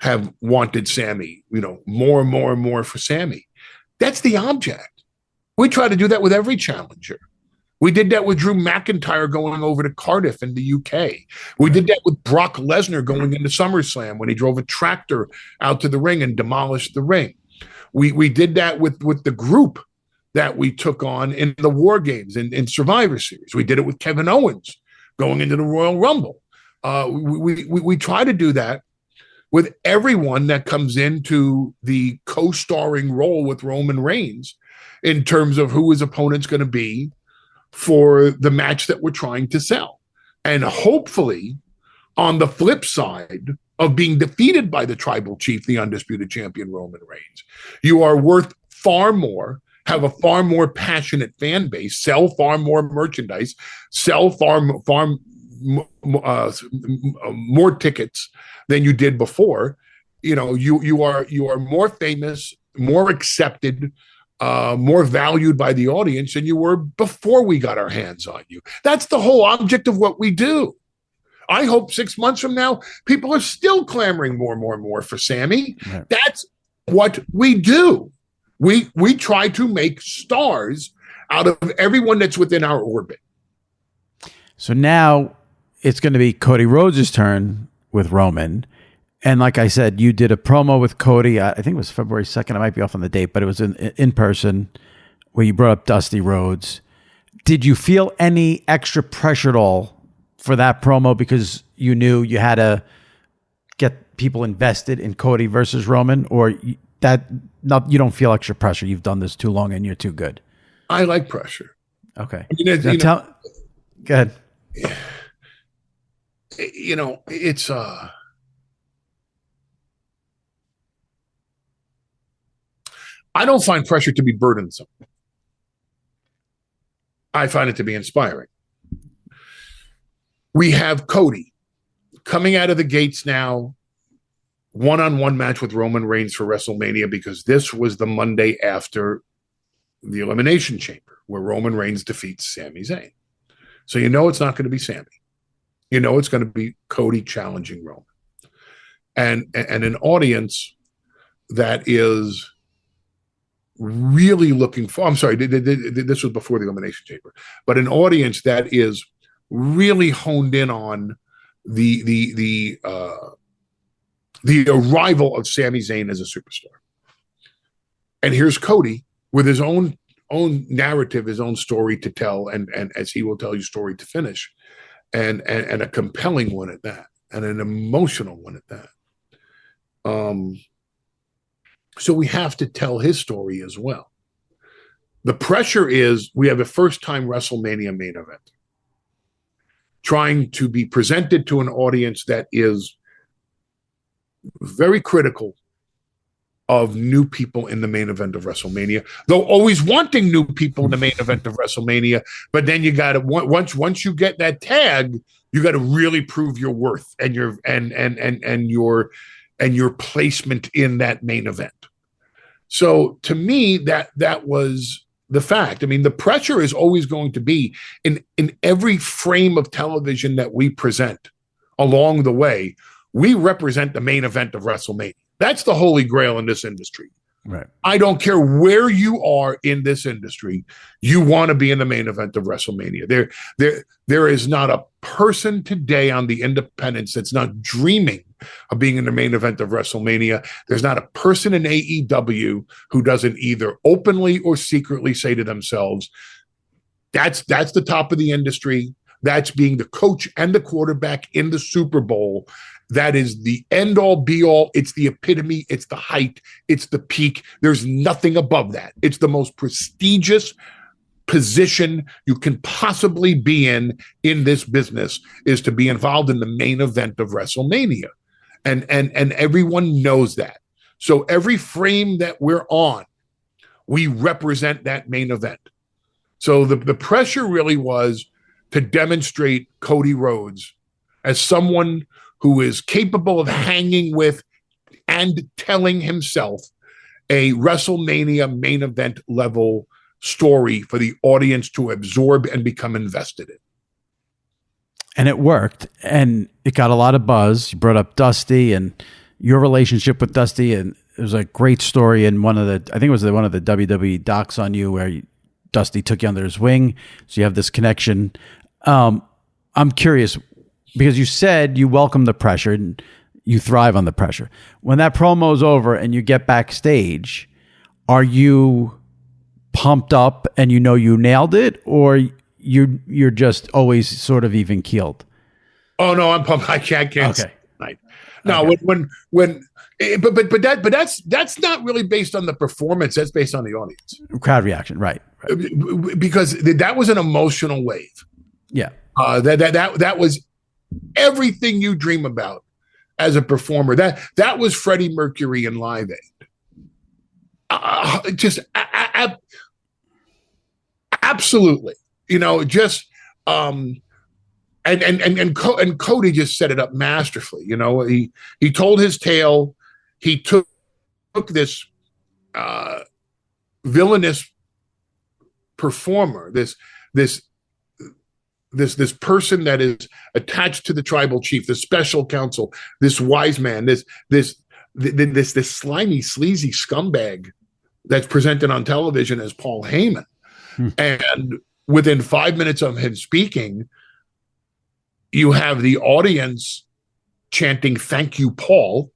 have wanted Sami, more and more and more for Sami. That's the object. We try to do that with every challenger. We did that with Drew McIntyre going over to Cardiff in the UK. We did that with Brock Lesnar going into SummerSlam when he drove a tractor out to the ring and demolished the ring. We did that with the group that we took on in the War Games in Survivor Series. We did it with Kevin Owens going into the Royal Rumble. We try to do that with everyone that comes into the co-starring role with Roman Reigns in terms of who his opponent's going to be for the match that we're trying to sell. And hopefully, on the flip side of being defeated by the tribal chief, the undisputed champion Roman Reigns, you are worth far more, have a far more passionate fan base, sell far more merchandise, sell far more tickets than you did before. You know, you are more famous, more accepted, more valued by the audience than you were before we got our hands on you. That's the whole object of what we do. I hope 6 months from now, people are still clamoring more for Sami. Right. That's what we do. We try to make stars out of everyone that's within our orbit. So now it's going to be Cody Rhodes' turn with Roman. And like I said, you did a promo with Cody. I think it was February 2nd. I might be off on the date, but it was in person where you brought up Dusty Rhodes. Did you feel any extra pressure at all for that promo because you knew you had to get people invested in Cody versus Roman, or you don't feel extra pressure? You've done this too long and you're too good. I like pressure. Okay. Go ahead. You know, it's I don't find pressure to be burdensome. I find it to be inspiring. We have Cody coming out of the gates now, one-on-one match with Roman Reigns for WrestleMania, because this was the Monday after the Elimination Chamber, where Roman Reigns defeats Sami Zayn. So you know it's not going to be Sami. You know it's going to be Cody challenging Roman. And an audience that is really looking for, I'm sorry, this was before the Elimination Chamber, but an audience that is really honed in on the arrival of Sami Zayn as a superstar. And here's Cody with his own narrative, his own story to tell, and as he will tell you, story to finish, and a compelling one at that, and an emotional one at that. So we have to tell his story as well. The pressure is we have a first-time WrestleMania main event trying to be presented to an audience that is very critical of new people in the main event of WrestleMania, though always wanting new people in the main event of WrestleMania. But then you got to, once you get that tag, you got to really prove your worth and your placement in that main event. So to me, that was the fact. I mean, the pressure is always going to be in every frame of television that we present along the way. We represent the main event of WrestleMania. That's the holy grail in this industry. Right. I don't care where you are in this industry, you want to be in the main event of WrestleMania. There is not a person today on the independents that's not dreaming of being in the main event of WrestleMania. There's not a person in AEW who doesn't either openly or secretly say to themselves, that's the top of the industry. That's being the coach and the quarterback in the Super Bowl. That is the end all be all. It's the epitome. It's the height. It's the peak. There's nothing above that. It's the most prestigious position you can possibly be in this business, is to be involved in the main event of WrestleMania. And everyone knows that. So every frame that we're on, we represent that main event. So the pressure really was to demonstrate Cody Rhodes as someone who is capable of hanging with and telling himself a WrestleMania main event level story for the audience to absorb and become invested in. And it worked, and it got a lot of buzz. You brought up Dusty and your relationship with Dusty, and it was a great story in one of the WWE docs on you where Dusty took you under his wing, so you have this connection. I'm curious, because you said you welcome the pressure and you thrive on the pressure. When that promo's over and you get backstage, are you pumped up and you know you nailed it, or you're just always sort of even keeled? Oh no, I'm pumped. I can't. Okay. Now, Okay. but that's not really based on the performance. That's based on the audience. Crowd reaction, right? Because that was an emotional wave. Yeah. That was everything you dream about as a performer. That was Freddie Mercury in Live Aid. Absolutely. And Cody just set it up masterfully. He told his tale. He took this villainous performer, this person that is attached to the tribal chief, the special counsel, this wise man, this slimy, sleazy scumbag that's presented on television as Paul Heyman. And within 5 minutes of him speaking, you have the audience chanting, "Thank you, Paul."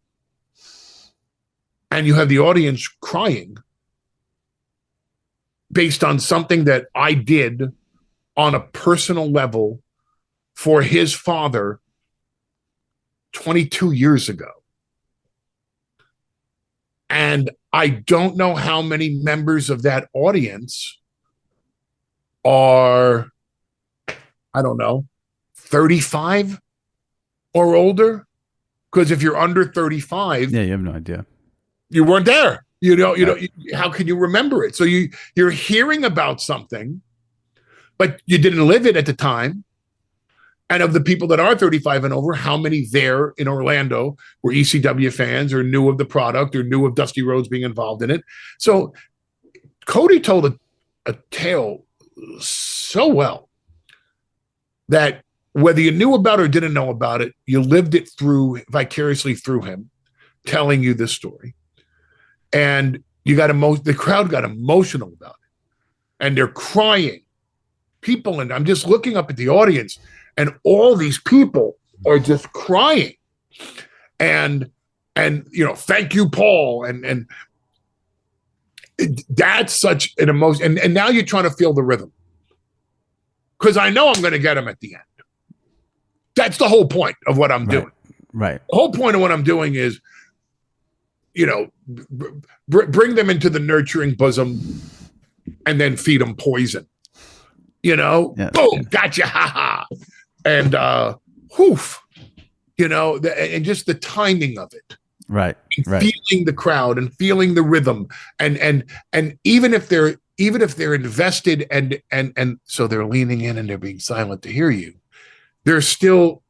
And you have the audience crying based on something that I did on a personal level for his father 22 years ago. And I don't know how many members of that audience are, I don't know, 35 or older. Because if you're under 35, yeah, you have no idea. You weren't there. How can you remember it? So you're hearing about something, but you didn't live it at the time. And of the people that are 35 and over, how many there in Orlando were ECW fans or knew of the product or knew of Dusty Rhodes being involved in it? So Cody told a tale so well that whether you knew about it or didn't know about it, you lived it vicariously through him telling you this story. And the crowd got emotional about it. And they're crying. People, and I'm just looking up at the audience, and all these people are just crying. And thank you, Paul. And that's such an emotion. And now you're trying to feel the rhythm. Because I know I'm going to get them at the end. That's the whole point of what I'm doing. Right. The whole point of what I'm doing is, bring them into the nurturing bosom and then feed them poison. Boom, gotcha, ha. And whoof, and just the timing of it. Right. Feeling the crowd and feeling the rhythm. And even if they're invested and so they're leaning in and they're being silent to hear you, there's still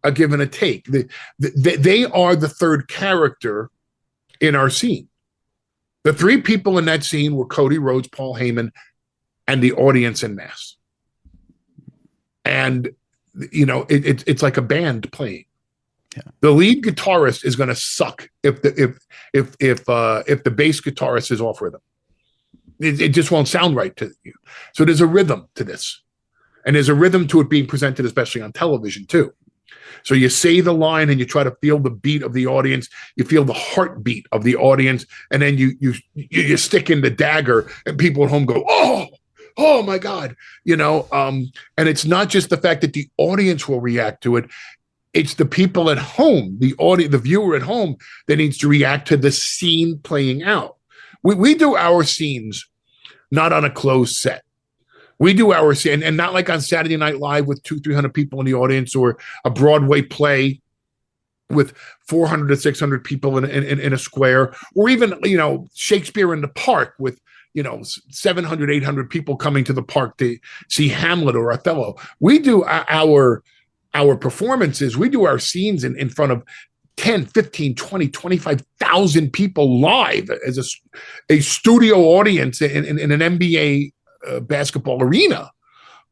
a give and a take. They are the third character in our scene. The three people in that scene were Cody Rhodes, Paul Heyman, and the audience en masse. And it's like a band playing. Yeah. The lead guitarist is going to suck if the bass guitarist is off rhythm. It just won't sound right to you. So there's a rhythm to this, and there's a rhythm to it being presented, especially on television too. So you say the line and you try to feel the beat of the audience. You feel the heartbeat of the audience, and then you stick in the dagger, and people at home go, "Oh my God!" And it's not just the fact that the audience will react to it; it's the people at home, the viewer at home, that needs to react to the scene playing out. We do our scenes not on a closed set. We do our scene, and not like on Saturday Night Live with 200-300 people in the audience, or a Broadway play with 400 to 600 people in a square, or even Shakespeare in the Park with 700, 800 people coming to the park to see Hamlet or Othello. We do our performances. We do our scenes in front of 10, 15, 20, 25,000 people live as a studio audience in an NBA basketball arena.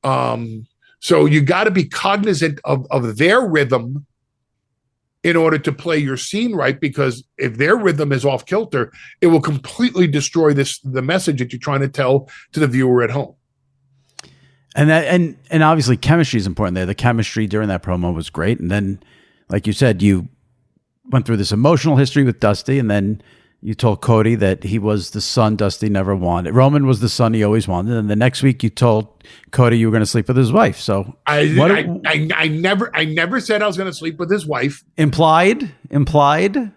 So you got to be cognizant of their rhythm in order to play your scene right, because if their rhythm is off kilter, it will completely destroy the message that you're trying to tell to the viewer at home. And obviously chemistry is important there. The chemistry during that promo was great. And then, like you said, you went through this emotional history with Dusty, and then You told Cody that he was the son Dusty never wanted. Roman was the son he always wanted. And the next week you told Cody you were going to sleep with his wife. So I never said I was going to sleep with his wife. Implied. Implied.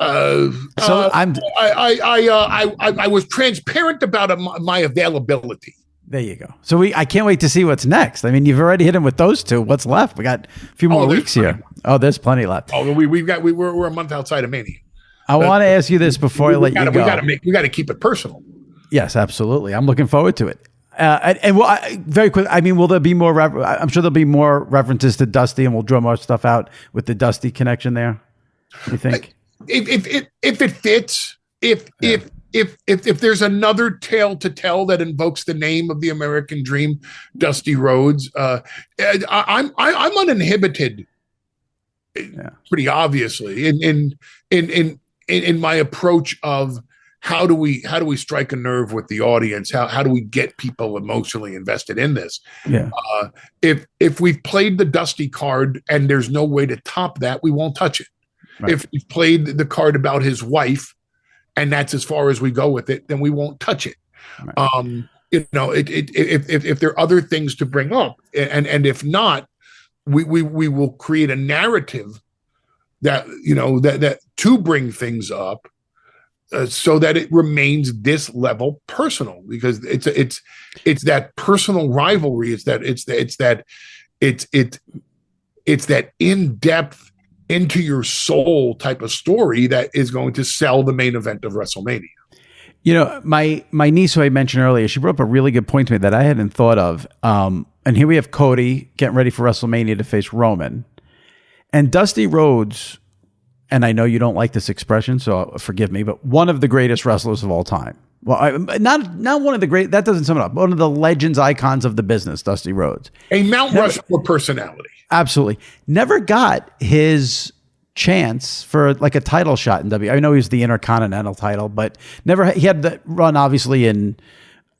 So I was transparent about my availability. There you go. So I can't wait to see what's next. I mean, you've already hit him with those two. What's left? We got a few more weeks here. Oh, there's plenty left. Oh, we're a month outside of Mania. I want to ask you this before I let you go. We got to keep it personal. Yes, absolutely. I'm looking forward to it. Very quick. I mean, will there be more? I'm sure there'll be more references to Dusty, and we'll draw more stuff out with the Dusty connection there. You think? If it fits, if there's another tale to tell that invokes the name of the American Dream, Dusty Rhodes, I'm uninhibited. Yeah. Pretty obviously in my approach of how do we strike a nerve with the audience? How do we get people emotionally invested in this? Yeah. If we've played the Dusty card and there's no way to top that, we won't touch it. Right. If we've played the card about his wife and that's as far as we go with it, then we won't touch it. Right. If there are other things to bring up, and if not, we will create a narrative that that to bring things up so that it remains this level personal, because it's that personal rivalry. It's that in-depth, into your soul type of story that is going to sell the main event of WrestleMania. You know, my niece, who I mentioned earlier, she brought up a really good point to me that I hadn't thought of. And here we have Cody getting ready for WrestleMania to face Roman. And Dusty Rhodes, and I know you don't like this expression, so forgive me, but one of the greatest wrestlers of all time. Well, not one of the great, that doesn't sum it up. One of the legends, icons of the business, Dusty Rhodes. A Mount Rushmore personality. Absolutely. Never got his chance for like a title shot in WWE. I know he was the Intercontinental title, but never. He had the run obviously in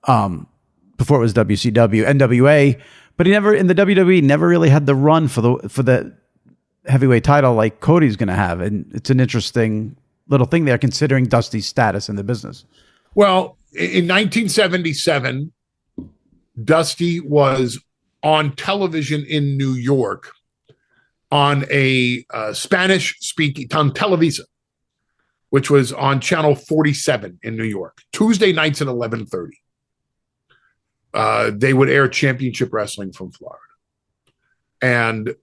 before it was WCW, NWA, but he never in the WWE never really had the run for the heavyweight title like Cody's going to have, and it's an interesting little thing there considering Dusty's status in the business. Well, in 1977, Dusty was on television in New York on a Spanish-speaking, on Televisa, which was on Channel 47 in New York, Tuesday nights at 11:30. They would air championship wrestling from Florida. And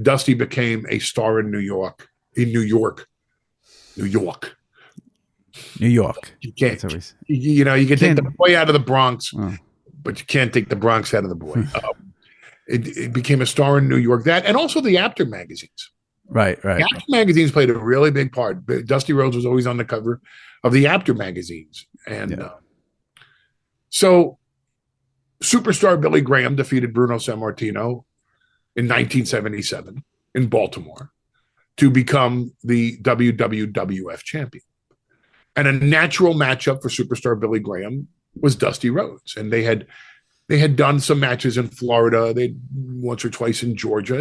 Dusty became a star in New York. You can't, you can take the boy out of the Bronx, but you can't take the Bronx out of the boy. It became a star in New York. That, and also the Apter magazines. Right. The Apter magazines played a really big part. Dusty Rhodes was always on the cover of the Apter magazines. And so superstar Billy Graham defeated Bruno Sammartino in 1977 in Baltimore to become the WWF champion. And a natural matchup for superstar Billy Graham was Dusty Rhodes. And they had done some matches in Florida. They once or twice in Georgia.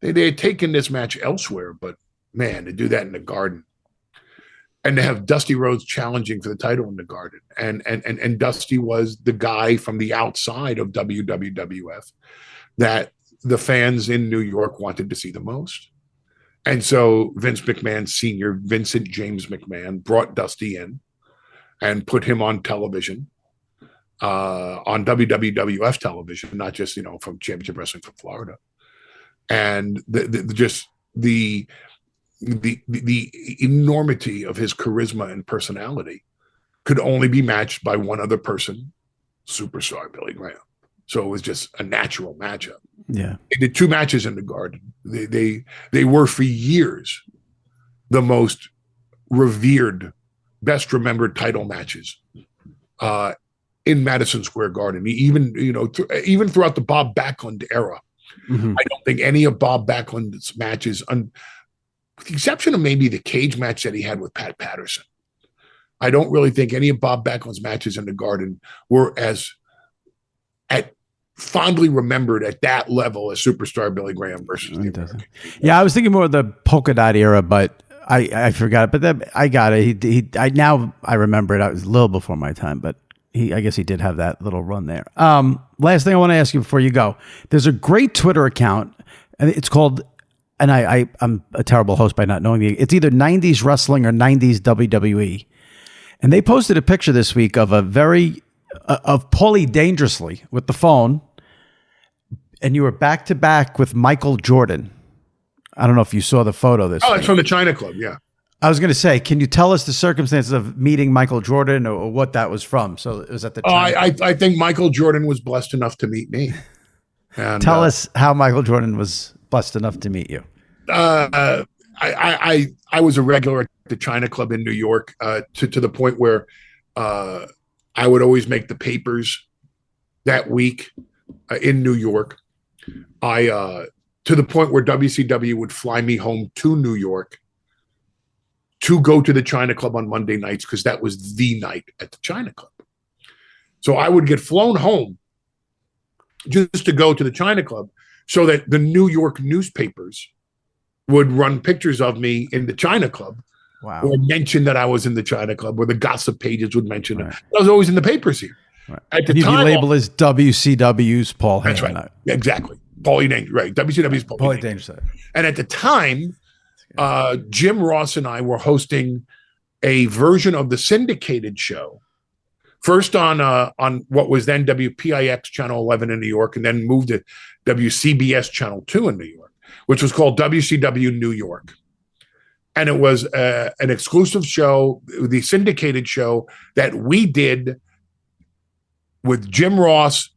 They had taken this match elsewhere, but man, to do that in the Garden and to have Dusty Rhodes challenging for the title in the Garden, and Dusty was the guy from the outside of WWF that the fans in New York wanted to see the most. And so Vince McMahon Sr., Vincent James McMahon, brought Dusty in and put him on television, on WWF television, not just, from Championship Wrestling from Florida. And the enormity of his charisma and personality could only be matched by one other person, superstar Billy Graham. So it was just a natural matchup. Yeah. They did 2 matches in the Garden. They were for years the most revered, best remembered title matches in Madison Square Garden. Even throughout the Bob Backlund era, I don't think any of Bob Backlund's matches, with the exception of maybe the cage match that he had with Pat Patterson, I don't really think any of Bob Backlund's matches in the Garden were fondly remembered at that level as superstar Billy Graham versus the American. Yeah, I was thinking more of the polka dot era, but I forgot it. But I got it. I remember it. It was a little before my time, but I guess he did have that little run there. Last thing I want to ask you before you go, there's a great Twitter account, and it's called, and I'm a terrible host by not knowing it's either 90s wrestling or 90s WWE. And they posted a picture this week of of Paulie Dangerously with the phone, and you were back to back with Michael Jordan. I don't know if you saw the photo this week. It's from the China Club, yeah. I was going to say, can you tell us the circumstances of meeting Michael Jordan or what that was from? So it was at the China I think Michael Jordan was blessed enough to meet me. And, tell us how Michael Jordan was blessed enough to meet you. I was a regular at the China Club in New York, to the point where I would always make the papers that week in New York. To the point where WCW would fly me home to New York to go to the China Club on Monday nights, because that was the night at the China Club. So I would get flown home just to go to the China Club so that the New York newspapers would run pictures of me in the China Club. Wow. Or mention that I was in the China Club, or the gossip pages would mention it. I was always in the papers here. Right. At the and you'd time, be labeled as WCW's Paul Heyman. That's right. Exactly. Paulie Dangerous. Right. WCW's Paulie Dangerous. And at the time, Jim Ross and I were hosting a version of the syndicated show. First on what was then WPIX Channel 11 in New York, and then moved to WCBS Channel 2 in New York, which was called WCW New York. And it was an exclusive show, the syndicated show that we did with Jim Ross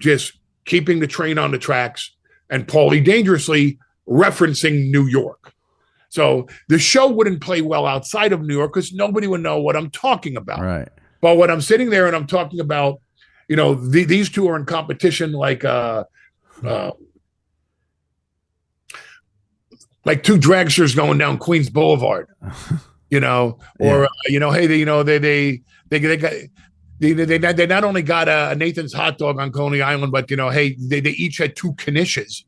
just keeping the train on the tracks and Paulie Dangerously referencing New York. So the show wouldn't play well outside of New York because nobody would know what I'm talking about. Right. But when I'm sitting there and I'm talking about, these two are in competition like two dragsters going down Queens Boulevard, hey, they not only got a Nathan's hot dog on Coney Island, but hey, they each had two Knishes.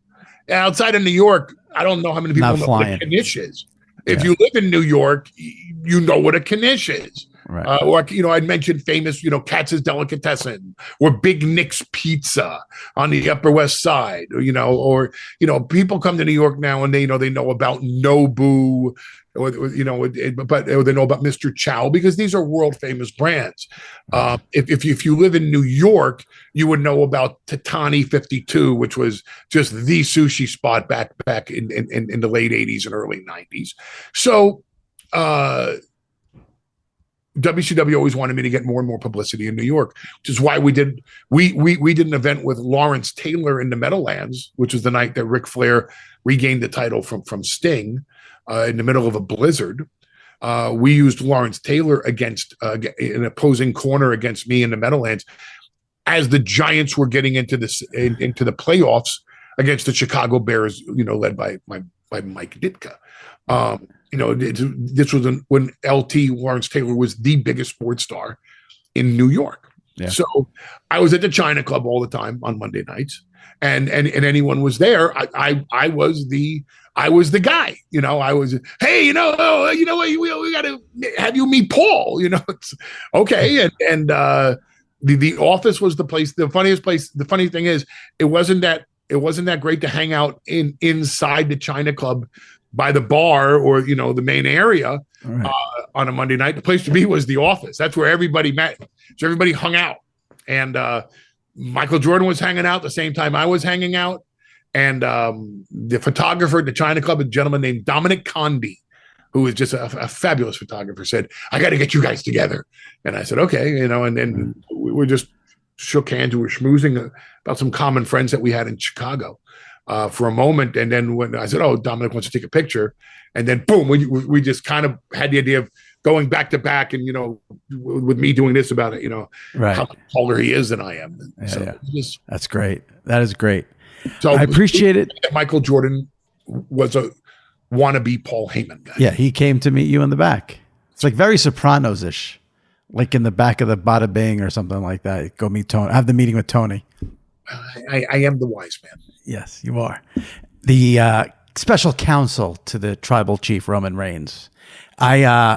Outside of New York, I don't know how many people know what a Knish is. If you live in New York, you know what a Knish is. Right. I'd mentioned famous, Katz's Delicatessen or Big Nick's Pizza on the Upper West Side, or people come to New York now and they know about Nobu, or they know about Mr. Chow, because these are world famous brands. If you live in New York, you would know about Tatani 52, which was just the sushi spot back in the late 80s and early 90s. So, WCW always wanted me to get more and more publicity in New York, which is why we did an event with Lawrence Taylor in the Meadowlands, which was the night that Ric Flair regained the title from Sting in the middle of a blizzard. We used Lawrence Taylor against an opposing corner against me in the Meadowlands as the Giants were getting into the playoffs against the Chicago Bears, led by Mike Ditka. This was when LT Lawrence Taylor was the biggest sports star in New York. Yeah. So I was at the China Club all the time on Monday nights, and anyone was there. I was the guy. I was, hey, we got to have you meet Paul. It's okay. And the office was the place, the funniest place. The funny thing is, it wasn't that great to hang out inside the China Club by the bar or the main area on a Monday night. The place to be was the office. That's where everybody met. So everybody hung out, and Michael Jordan was hanging out the same time I was hanging out, and the photographer at the China Club, a gentleman named Dominic Condi, who is just a fabulous photographer, said, "I got to get you guys together." And I said, "Okay," and then we just shook hands. We were schmoozing about some common friends that we had in Chicago. For a moment, and then when I said, "Oh, Dominic wants to take a picture," and then boom, we just kind of had the idea of going back to back, and with me doing this about it, right, how taller he is than I am. Yeah, so yeah. That's great. That is great. So I appreciate it. Michael Jordan was a wannabe Paul Heyman guy. Yeah, he came to meet you in the back. It's like very Sopranos-ish, like in the back of the Bada Bing or something like that. Go meet Tony. Have the meeting with Tony. I am the wise man. Yes, you are. The special counsel to the tribal chief, Roman Reigns. I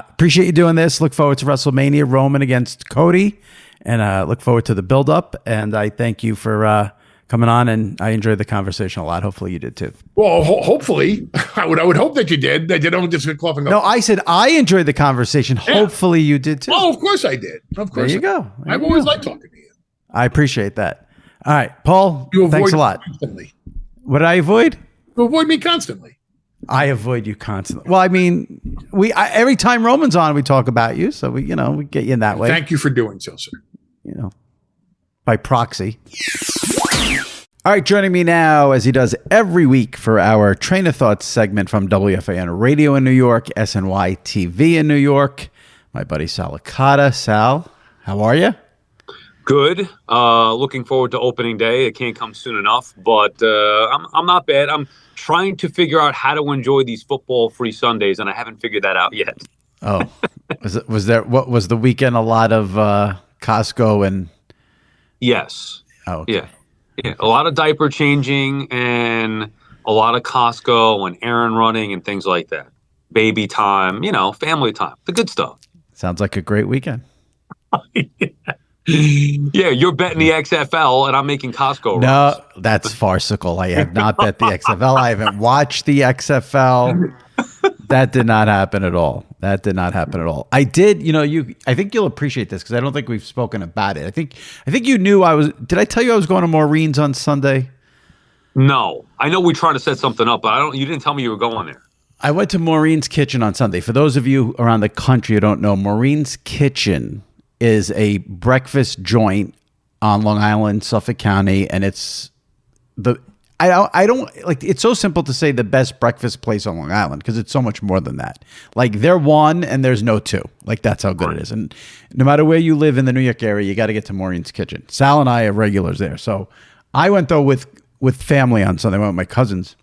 appreciate you doing this. Look forward to WrestleMania, Roman against Cody, and look forward to the build-up. And I thank you for coming on, and I enjoyed the conversation a lot. Hopefully you did too. Well, hopefully. I would hope that you did. That you don't just get coughing up. No, I said I enjoyed the conversation. Yeah. Hopefully you did too. Oh, of course I did. Of course. There you go. I've always liked talking to you. I appreciate that. All right, Paul, thanks a lot. Constantly. What did I avoid? You avoid me constantly. I avoid you constantly. Well, I mean, every time Roman's on, we talk about you, so we get you in that way. Thank you for doing so, sir. By proxy. All right, joining me now, as he does every week for our Train of Thoughts segment from WFAN Radio in New York, SNY TV in New York, my buddy Sal Licata. Sal, how are you? Good. Looking forward to opening day. It can't come soon enough, but I'm not bad. I'm trying to figure out how to enjoy these football-free Sundays, and I haven't figured that out yet. Oh, what was the weekend? A lot of Costco and yes. Oh, okay. Yeah. A lot of diaper changing and a lot of Costco and errand running and things like that. Baby time, family time, the good stuff. Sounds like a great weekend. Yeah, you're betting the XFL, and I'm making Costco runs. No, that's farcical. I have not bet the XFL. I haven't watched the XFL. That did not happen at all. I did, I think you'll appreciate this because I don't think we've spoken about it. I think you knew did I tell you I was going to Maureen's on Sunday? No. I know we tried to set something up, but you didn't tell me you were going there. I went to Maureen's Kitchen on Sunday. For those of you around the country who don't know, Maureen's Kitchen is a breakfast joint on Long Island, Suffolk County, and it's it's so simple to say the best breakfast place on Long Island because it's so much more than that. Like they're one and there's no two. Like that's how good it is. And no matter where you live in the New York area, you got to get to Maureen's Kitchen. Sal and I are regulars there. So I went though with family on Sunday. I went with my cousins.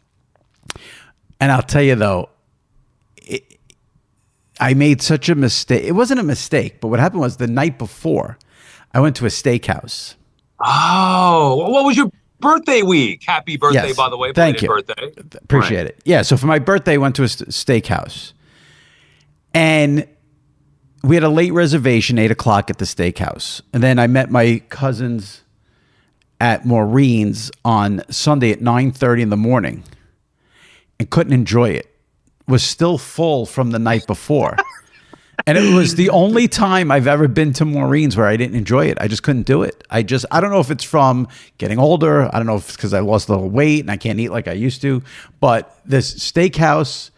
And I'll tell you though, I made such a mistake. It wasn't a mistake, but what happened was the night before, I went to a steakhouse. Oh, what was your birthday week? Happy birthday, yes. By the way. Thank you. Birthday. Appreciate it. Yeah, so for my birthday, I went to a steakhouse. And we had a late reservation, 8 o'clock at the steakhouse. And then I met my cousins at Maureen's on Sunday at 9:30 in the morning and couldn't enjoy it. Was still full from the night before. And it was the only time I've ever been to Maureen's where I didn't enjoy it. I just couldn't do it. I don't know if it's from getting older. I don't know if it's because I lost a little weight and I can't eat like I used to. But this steakhouse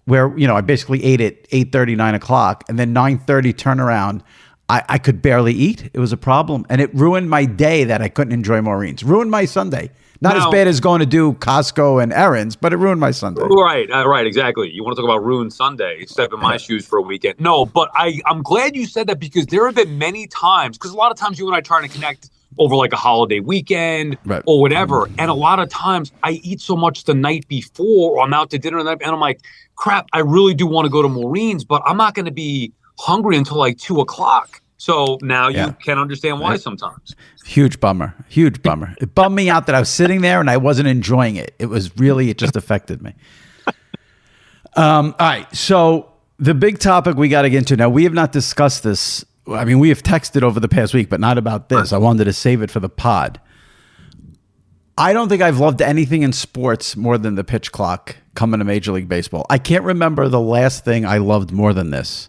where, I basically ate at 8:30, 9 o'clock, and then 9:30 turnaround, I could barely eat. It was a problem. And it ruined my day that I couldn't enjoy Maureen's. Ruined my Sunday. Not as bad as going to do Costco and errands, but it ruined my Sunday. Right, exactly. You want to talk about ruined Sunday, step in my shoes for a weekend. No, but I'm glad you said that because there have been many times, because a lot of times you and I try to connect over like a holiday weekend or whatever, and a lot of times I eat so much the night before or I'm out to dinner and I'm like, crap, I really do want to go to Maureen's, but I'm not going to be hungry until like 2 o'clock. So now you can understand why sometimes. Huge bummer. It bummed me out that I was sitting there and I wasn't enjoying it. It just affected me. All right. So the big topic we got to get into now, we have not discussed this. I mean, we have texted over the past week, but not about this. I wanted to save it for the pod. I don't think I've loved anything in sports more than the pitch clock coming to Major League Baseball. I can't remember the last thing I loved more than this.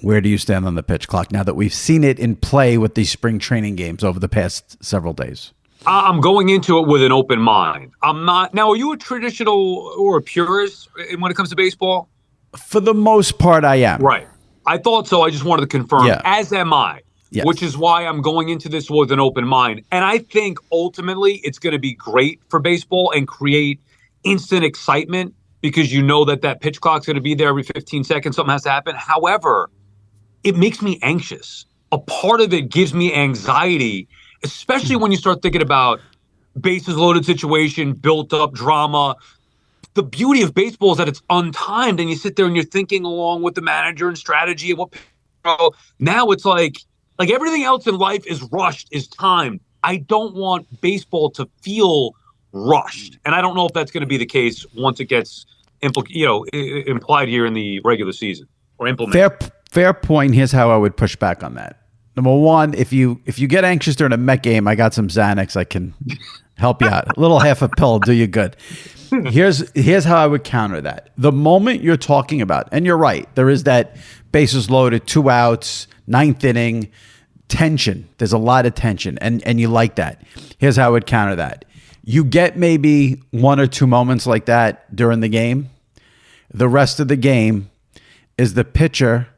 Where do you stand on the pitch clock now that we've seen it in play with these spring training games over the past several days? I'm going into it with an open mind. I'm not. Now, are you a traditional or a purist when it comes to baseball? For the most part, I am. Right. I thought so. I just wanted to confirm, as am I, which is why I'm going into this with an open mind. And I think ultimately it's going to be great for baseball and create instant excitement because you know that pitch clock's going to be there every 15 seconds. Something has to happen. However, it makes me anxious. A part of it gives me anxiety, especially when you start thinking about bases loaded situation, built up drama. The beauty of baseball is that it's untimed and you sit there and you're thinking along with the manager and strategy and what now it's like everything else in life is rushed, is timed. I don't want baseball to feel rushed. And I don't know if that's going to be the case once it gets implied here in the regular season or implemented. Fair point. Here's how I would push back on that. Number one, if you get anxious during a Met game, I got some Xanax. I can help you out. A little half a pill, do you good. Here's how I would counter that. The moment you're talking about, and you're right, there is that bases loaded, 2 outs, 9th inning, tension. There's a lot of tension, and you like that. Here's how I would counter that. You get maybe 1 or 2 moments like that during the game. The rest of the game is the pitcher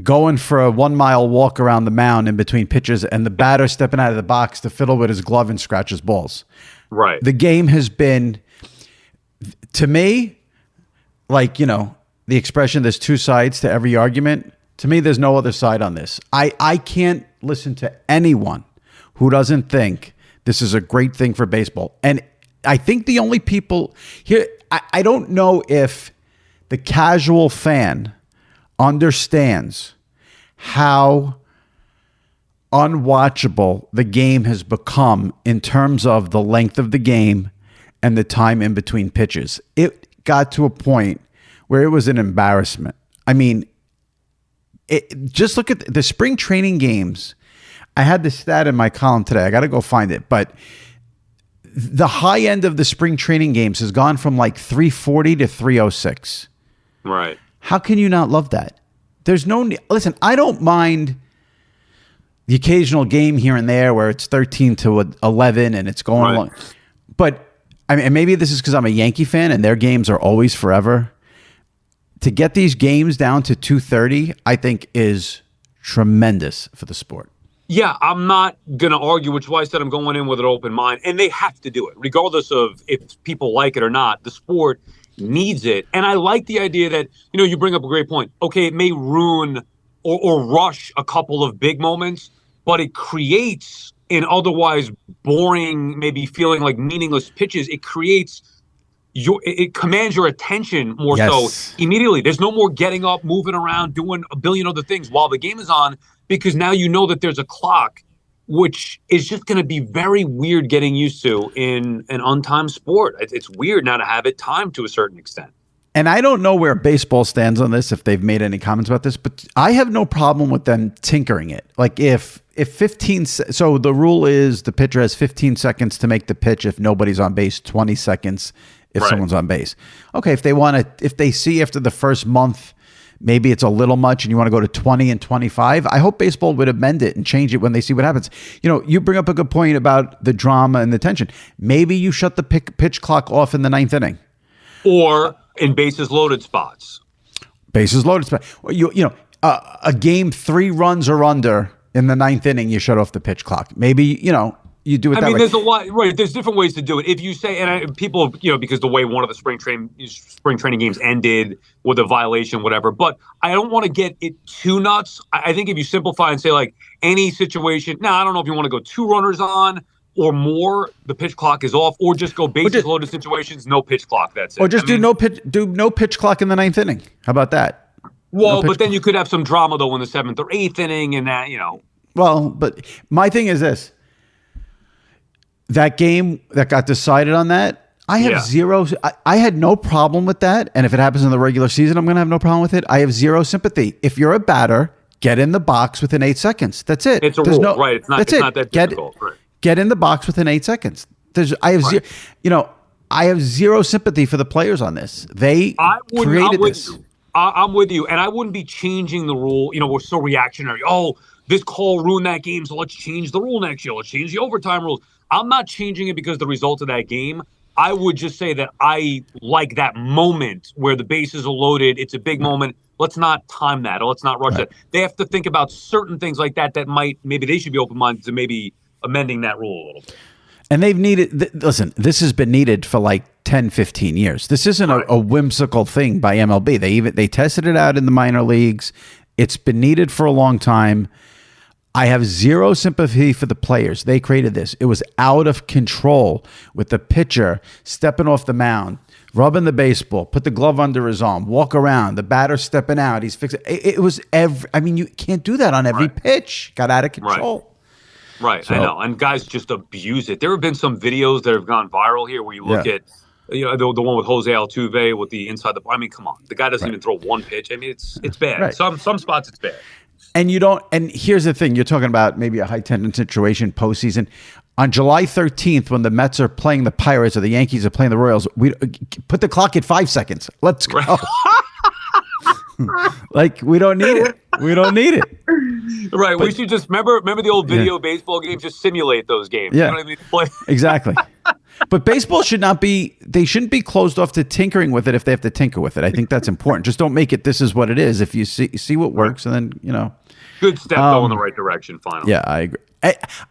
going for a 1-mile walk around the mound in between pitches and the batter stepping out of the box to fiddle with his glove and scratch his balls. Right. The game has been, to me, like, the expression, there's 2 sides to every argument. To me, there's no other side on this. I can't listen to anyone who doesn't think this is a great thing for baseball. And I think the only people here, I don't know if the casual fan understands how unwatchable the game has become in terms of the length of the game and the time in between pitches. It got to a point where it was an embarrassment. I mean, just look at the spring training games. I had the stat in my column today. I got to go find it. But the high end of the spring training games has gone from like 340 to 306. Right. How can you not love that? There's no listen, I don't mind the occasional game here and there where it's 13 to 11 and it's going along. But I mean, maybe this is because I'm a Yankee fan and their games are always forever. To get these games down to 2:30, I think is tremendous for the sport. Yeah, I'm not going to argue, which is why I said I'm going in with an open mind. And they have to do it, regardless of if people like it or not. The sport needs it. And I like the idea that, you bring up a great point. Okay, it may ruin or rush a couple of big moments, but it creates in otherwise boring, maybe feeling like meaningless pitches. It creates it commands your attention more so immediately. There's no more getting up, moving around, doing a billion other things while the game is on, because now you know that there's a clock, which is just going to be very weird getting used to in an untimed sport. It's weird now to have it timed to a certain extent. And I don't know where baseball stands on this, if they've made any comments about this, but I have no problem with them tinkering it. Like if 15, so the rule is the pitcher has 15 seconds to make the pitch if nobody's on base, 20 seconds if someone's on base. Okay, if they see after the first month, maybe it's a little much and you want to go to 20 and 25, I hope baseball would amend it and change it when they see what happens. You bring up a good point about the drama and the tension. Maybe you shut the pitch clock off in the 9th inning. Or in bases loaded spots. Bases loaded spots. A game 3 runs or under in the 9th inning, you shut off the pitch clock. Maybe, you do it that way. There's a lot, right? There's different ways to do it. If you say, people, because the way one of the spring training games ended with a violation, whatever. But I don't want to get it too nuts. I think if you simplify and say like any situation, I don't know if you want to go 2 runners on or more, the pitch clock is off, or just go bases loaded situations, no pitch clock. That's it. Or just do no pitch clock in the 9th inning. How about that? Well, but then you could have some drama though in the 7th or 8th inning, and that Well, but my thing is this. That game that got decided on that, I have zero. I had no problem with that. And if it happens in the regular season, I'm going to have no problem with it. I have zero sympathy. If you're a batter, get in the box within 8 seconds. That's it. It's a rule, right? It's not that difficult. Get in the box within 8 seconds. I have zero sympathy for the players on this. They created this. I'm with you, and I wouldn't be changing the rule. We're so reactionary. Oh, this call ruined that game, so let's change the rule next year. Let's change the overtime rules. I'm not changing it because of the result of that game. I would just say that I like that moment where the bases are loaded. It's a big moment. Let's not time that, or let's not rush that. They have to think about certain things like that maybe they should be open-minded to maybe amending that rule a little bit. And they've listen, this has been needed for like 10, 15 years. This isn't a whimsical thing by MLB. They tested it out in the minor leagues. It's been needed for a long time. I have zero sympathy for the players. They created this. It was out of control with the pitcher stepping off the mound, rubbing the baseball, put the glove under his arm, walk around, the batter stepping out. He's fixing it. It was you can't do that on every pitch. Got out of control. Right, so, I know. And guys just abuse it. There have been some videos that have gone viral here where you look at, the one with Jose Altuve with the inside the. I mean, come on, the guy doesn't even throw one pitch. I mean, it's bad. Right. Some spots it's bad. And you don't. And here's the thing: you're talking about maybe a high tension situation postseason. On July 13th, when the Mets are playing the Pirates or the Yankees are playing the Royals, we put the clock at 5 seconds. Let's go. Like, we don't need it. We don't need it. Right. But we should just remember the old video baseball games. Just simulate those games. Yeah. You know what I mean? Exactly. But baseball shouldn't be closed off to tinkering with it if they have to tinker with it. I think that's important. Just don't make it this is what it is. If you see what works, and then, Good step though in the right direction finally. Yeah, I agree.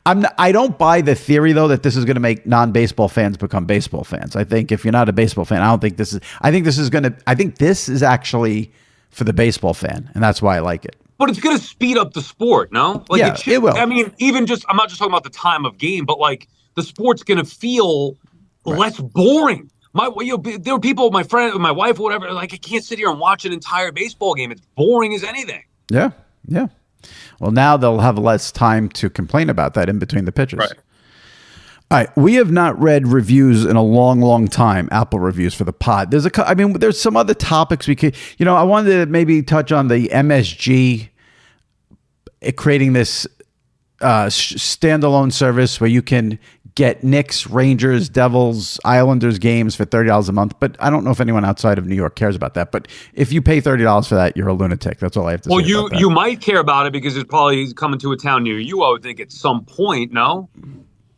I don't buy the theory though that this is going to make non-baseball fans become baseball fans. I think if you're not a baseball fan, I think this is actually for the baseball fan, and that's why I like it. But it's going to speed up the sport, no? Like it will. I mean, I'm not just talking about the time of game, but like the sport's going to feel less boring. There were people, my friend, my wife, or whatever, like I can't sit here and watch an entire baseball game. It's boring as anything. Yeah. Well, now they'll have less time to complain about that in between the pitches. Right. All right. We have not read reviews in a long, long time, Apple reviews for the pod. There's some other topics we could, I wanted to maybe touch on the MSG creating this standalone service where you can get Knicks, Rangers, Devils, Islanders games for $30 a month. But I don't know if anyone outside of New York cares about that. But if you pay $30 for that, you're a lunatic. That's all I have to say. Well, you might care about it because it's probably coming to a town near you, I would think, at some point, no?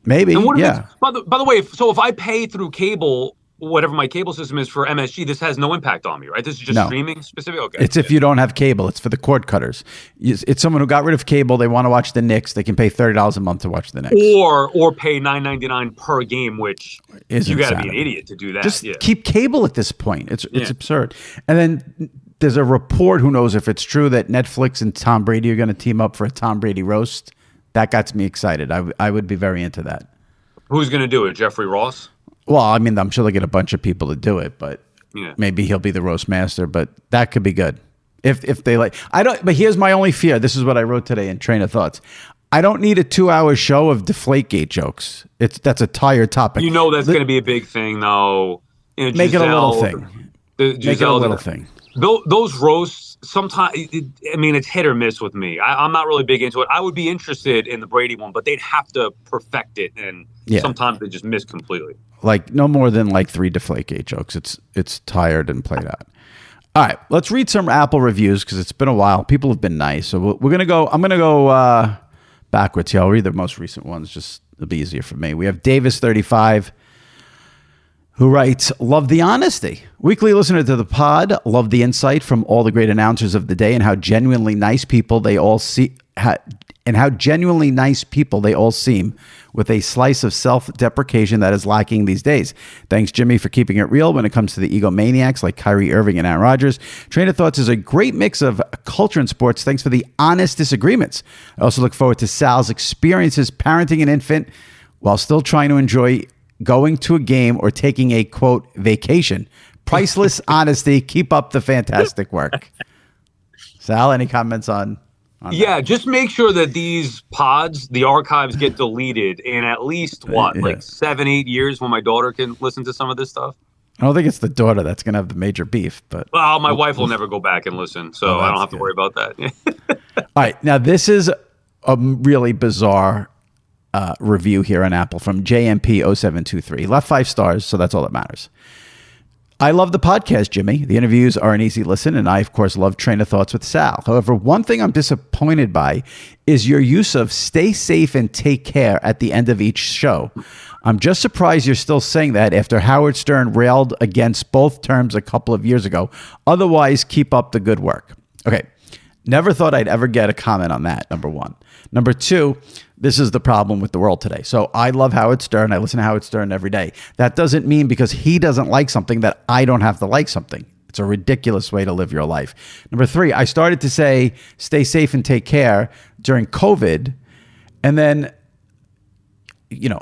Maybe, yeah. By the way, so if I pay through cable, whatever my cable system is for MSG, this has no impact on me, right? This is just streaming specific? Okay. It's if you don't have cable. It's for the cord cutters. It's someone who got rid of cable. They want to watch the Knicks. They can pay $30 a month to watch the Knicks. Or pay $9.99 per game, which you got to be an idiot to do that. Just keep cable at this point. It's absurd. And then there's a report, who knows if it's true, that Netflix and Tom Brady are going to team up for a Tom Brady roast. That got me excited. I would be very into that. Who's going to do it? Jeffrey Ross? Well, I mean, I'm sure they'll get a bunch of people to do it, but maybe he'll be the roast master. But that could be good if they like. But here's my only fear. This is what I wrote today in Train of Thoughts. I don't need a 2-hour show of Deflategate jokes. That's a tired topipic. That's going to be a big thing, though. Make it a little thing. Make it a little thing. Those roasts, sometimes, it's hit or miss with me. I'm not really big into it. I would be interested in the Brady one, but they'd have to perfect it, and sometimes they just miss completely. Like no more than like 3 Deflategate jokes. It's tired and played out. All right, let's read some Apple reviews because it's been a while. People have been nice, so we're gonna go. I'm gonna go backwards here. I'll read the most recent ones. Just it'll be easier for me. We have Davis35. Who writes, love the honesty. Weekly listener to the pod, love the insight from all the great announcers of the day and how genuinely nice people they all seem with a slice of self-deprecation that is lacking these days. Thanks, Jimmy, for keeping it real when it comes to the egomaniacs like Kyrie Irving and Aaron Rodgers. Train of Thoughts is a great mix of culture and sports. Thanks for the honest disagreements. I also look forward to Sal's experiences parenting an infant while still trying to enjoy going to a game or taking a, quote, vacation. Priceless honesty. Keep up the fantastic work. Sal, any comments on that? Just make sure that these pods, the archives, get deleted in at least, 7-8 years when my daughter can listen to some of this stuff? I don't think it's the daughter that's going to have the major beef. But my wife will never go back and listen, so I don't have to worry about that. All right. Now, this is a really bizarre review here on Apple from JMP0723. Left 5 stars, so that's all that matters. I love the podcast, Jimmy. The interviews are an easy listen, and I, of course, love Train of Thoughts with Sal. However, one thing I'm disappointed by is your use of stay safe and take care at the end of each show. I'm just surprised you're still saying that after Howard Stern railed against both terms a couple of years ago. Otherwise, keep up the good work. Okay. Never thought I'd ever get a comment on that, number one. Number two, this is the problem with the world today. So I love Howard Stern. I listen to Howard Stern every day. That doesn't mean because he doesn't like something that I don't have to like something. It's a ridiculous way to live your life. Number three, I started to say stay safe and take care during COVID. And then,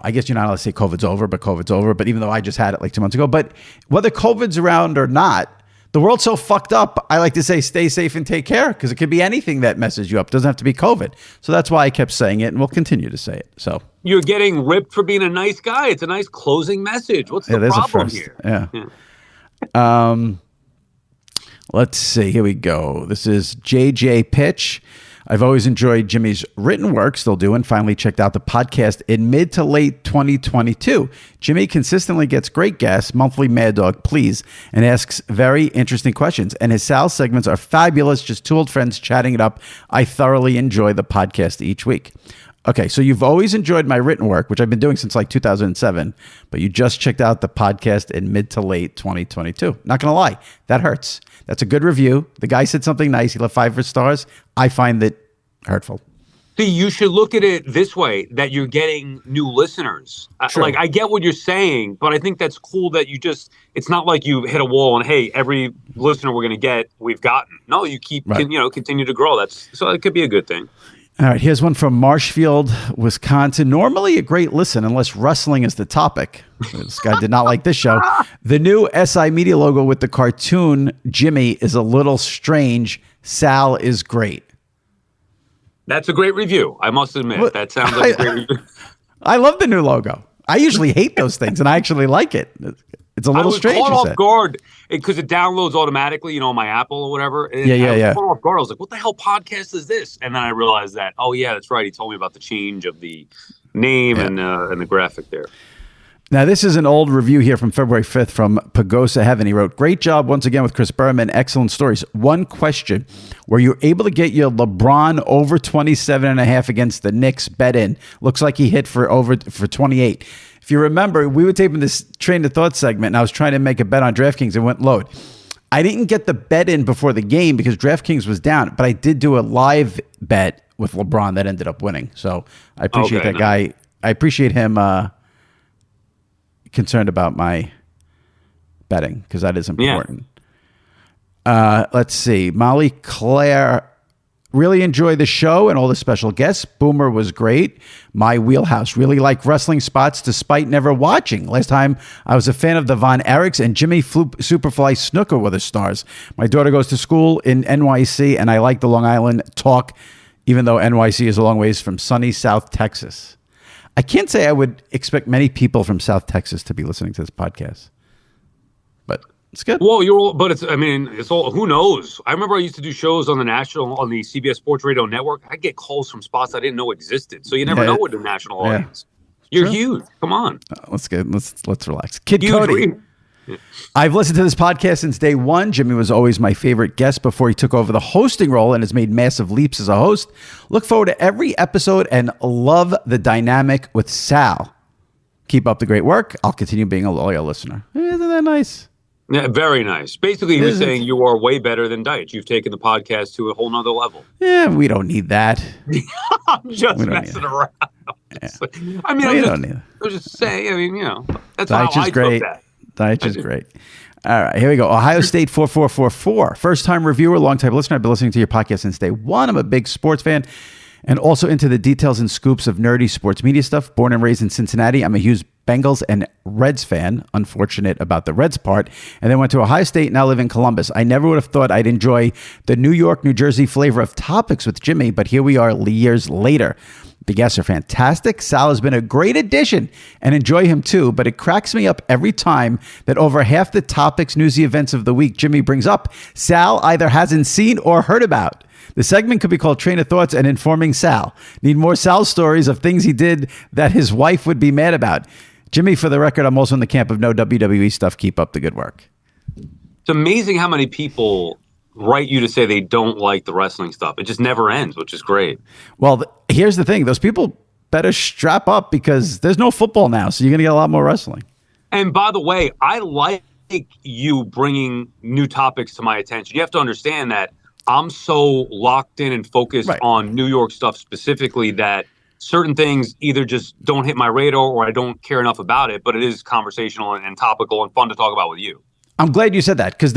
I guess you're not allowed to say COVID's over. But even though I just had it like 2 months ago. But whether COVID's around or not, The world's so fucked up. I like to say stay safe and take care because it could be anything that messes you up. It doesn't have to be COVID. So that's why I kept saying it and we'll continue to say it. So you're getting ripped for being a nice guy. It's a nice closing message. What's the problem here? Yeah. Let's see. Here we go. This is JJ Pitch. I've always enjoyed Jimmy's written work, still do, and finally checked out the podcast in mid to late 2022. Jimmy consistently gets great guests, monthly Mad Dog, please, and asks very interesting questions. And his Sal segments are fabulous, just two old friends chatting it up. I thoroughly enjoy the podcast each week. Okay, so you've always enjoyed my written work, which I've been doing since like 2007, but you just checked out the podcast in mid to late 2022. Not going to lie, that hurts. That's a good review. The guy said something nice. He left 5 stars. I find that hurtful. See, you should look at it this way, that you're getting new listeners. Sure. Like, I get what you're saying, but I think that's cool that you just, it's not like you hit a wall and, hey, every listener we're going to get, we've gotten. No, you keep, continue to grow. So it could be a good thing. All right, here's one from Marshfield, Wisconsin. Normally a great listen unless wrestling is the topic. This guy did not like this show. The new SI Media logo with the cartoon Jimmy is a little strange. Sal is great. That's a great review. I must admit. That sounds like a great review. I love the new logo. I usually hate those things, and I actually like it. It's a little strange. I was caught off guard because it downloads automatically, on my Apple or whatever. And I was caught off guard. I was like, what the hell podcast is this? And then I realized that, oh, yeah, that's right. He told me about the change of the name and the graphic there. Now, this is an old review here from February 5th from Pagosa Heaven. He wrote, great job once again with Chris Berman. Excellent stories. One question. Were you able to get your LeBron over 27.5 against the Knicks bet in? Looks like he hit for 28. If you remember, we were taping this Train of Thought segment, and I was trying to make a bet on DraftKings. It went load. I didn't get the bet in before the game because DraftKings was down, but I did do a live bet with LeBron that ended up winning. So I appreciate that guy. I appreciate him concerned about my betting because that is important. Let's see. Molly Claire, really enjoy the show and all the special guests. Boomer was great. My wheelhouse. Really like wrestling spots despite never watching. Last time I was a fan of the Von Erichs and Jimmy Superfly Snooker were the stars. My daughter goes to school in NYC and I like the Long Island talk, even though NYC is a long ways from sunny South Texas. I can't say I would expect many people from South Texas to be listening to this podcast, but it's good. Well, it's all, who knows? I remember I used to do shows on the CBS Sports Radio Network. I get calls from spots I didn't know existed. So you never know with the national audience. You're huge. Come on. Let's relax. Kid Cody. I've listened to this podcast since day one. Jimmy was always my favorite guest before he took over the hosting role and has made massive leaps as a host. Look forward to every episode and love the dynamic with Sal. Keep up the great work. I'll continue being a loyal listener. Isn't that nice? Yeah, very nice. Basically, he was saying you are way better than Deitch. You've taken the podcast to a whole nother level. Yeah, we don't need that. I'm just messing around. Yeah. I was just saying, that's Deitch how I great. took that. Deitch is great. All right, here we go. Ohio State 4444. First-time reviewer, long-time listener. I've been listening to your podcast since day one. I'm a big sports fan and also into the details and scoops of nerdy sports media stuff. Born and raised in Cincinnati, I'm a huge Bengals and Reds fan. Unfortunate about the Reds part. And then went to Ohio State, now live in Columbus. I never would have thought I'd enjoy the New York, New Jersey flavor of topics with Jimmy, but here we are years later. The guests are fantastic. Sal has been a great addition and enjoy him too, but it cracks me up every time that over half the topics, newsy events of the week Jimmy brings up, Sal either hasn't seen or heard about. The segment could be called Train of Thoughts and Informing Sal. Need more Sal stories of things he did that his wife would be mad about. Jimmy, for the record, I'm also in the camp of no WWE stuff. Keep up the good work. It's amazing how many people write you to say they don't like the wrestling stuff. It just never ends, which is great. Well, here's the thing. Those people better strap up because there's no football now, so you're going to get a lot more wrestling. And by the way, I like you bringing new topics to my attention. You have to understand that I'm so locked in and focused on New York stuff specifically that certain things either just don't hit my radar or I don't care enough about it, but it is conversational and topical and fun to talk about with you. I'm glad you said that, because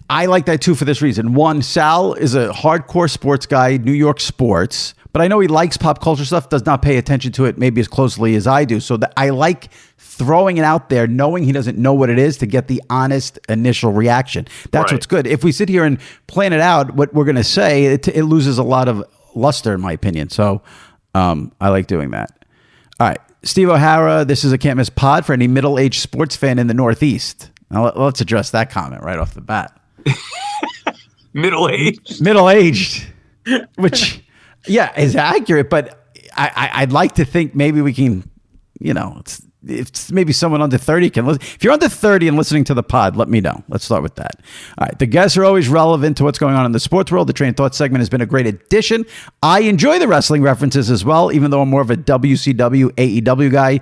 I like that too for this reason. One, Sal is a hardcore sports guy, New York sports, but I know he likes pop culture stuff, does not pay attention to it maybe as closely as I do. So I like throwing it out there, knowing he doesn't know what it is, to get the honest initial reaction. That's what's good. If we sit here and plan it out, what we're going to say, it loses a lot of luster, in my opinion. So I like doing that. All right. Steve O'Hara, this is a can't miss pod for any middle-aged sports fan in the Northeast. Now, let's address that comment right off the bat. Middle-aged, which, is accurate, but I'd like to think maybe we can, it's maybe someone under 30 can listen. If you're under 30 and listening to the pod, let me know. Let's start with that. All right. The guests are always relevant to what's going on in the sports world. The Train of Thought segment has been a great addition. I enjoy the wrestling references as well, even though I'm more of a WCW, AEW guy.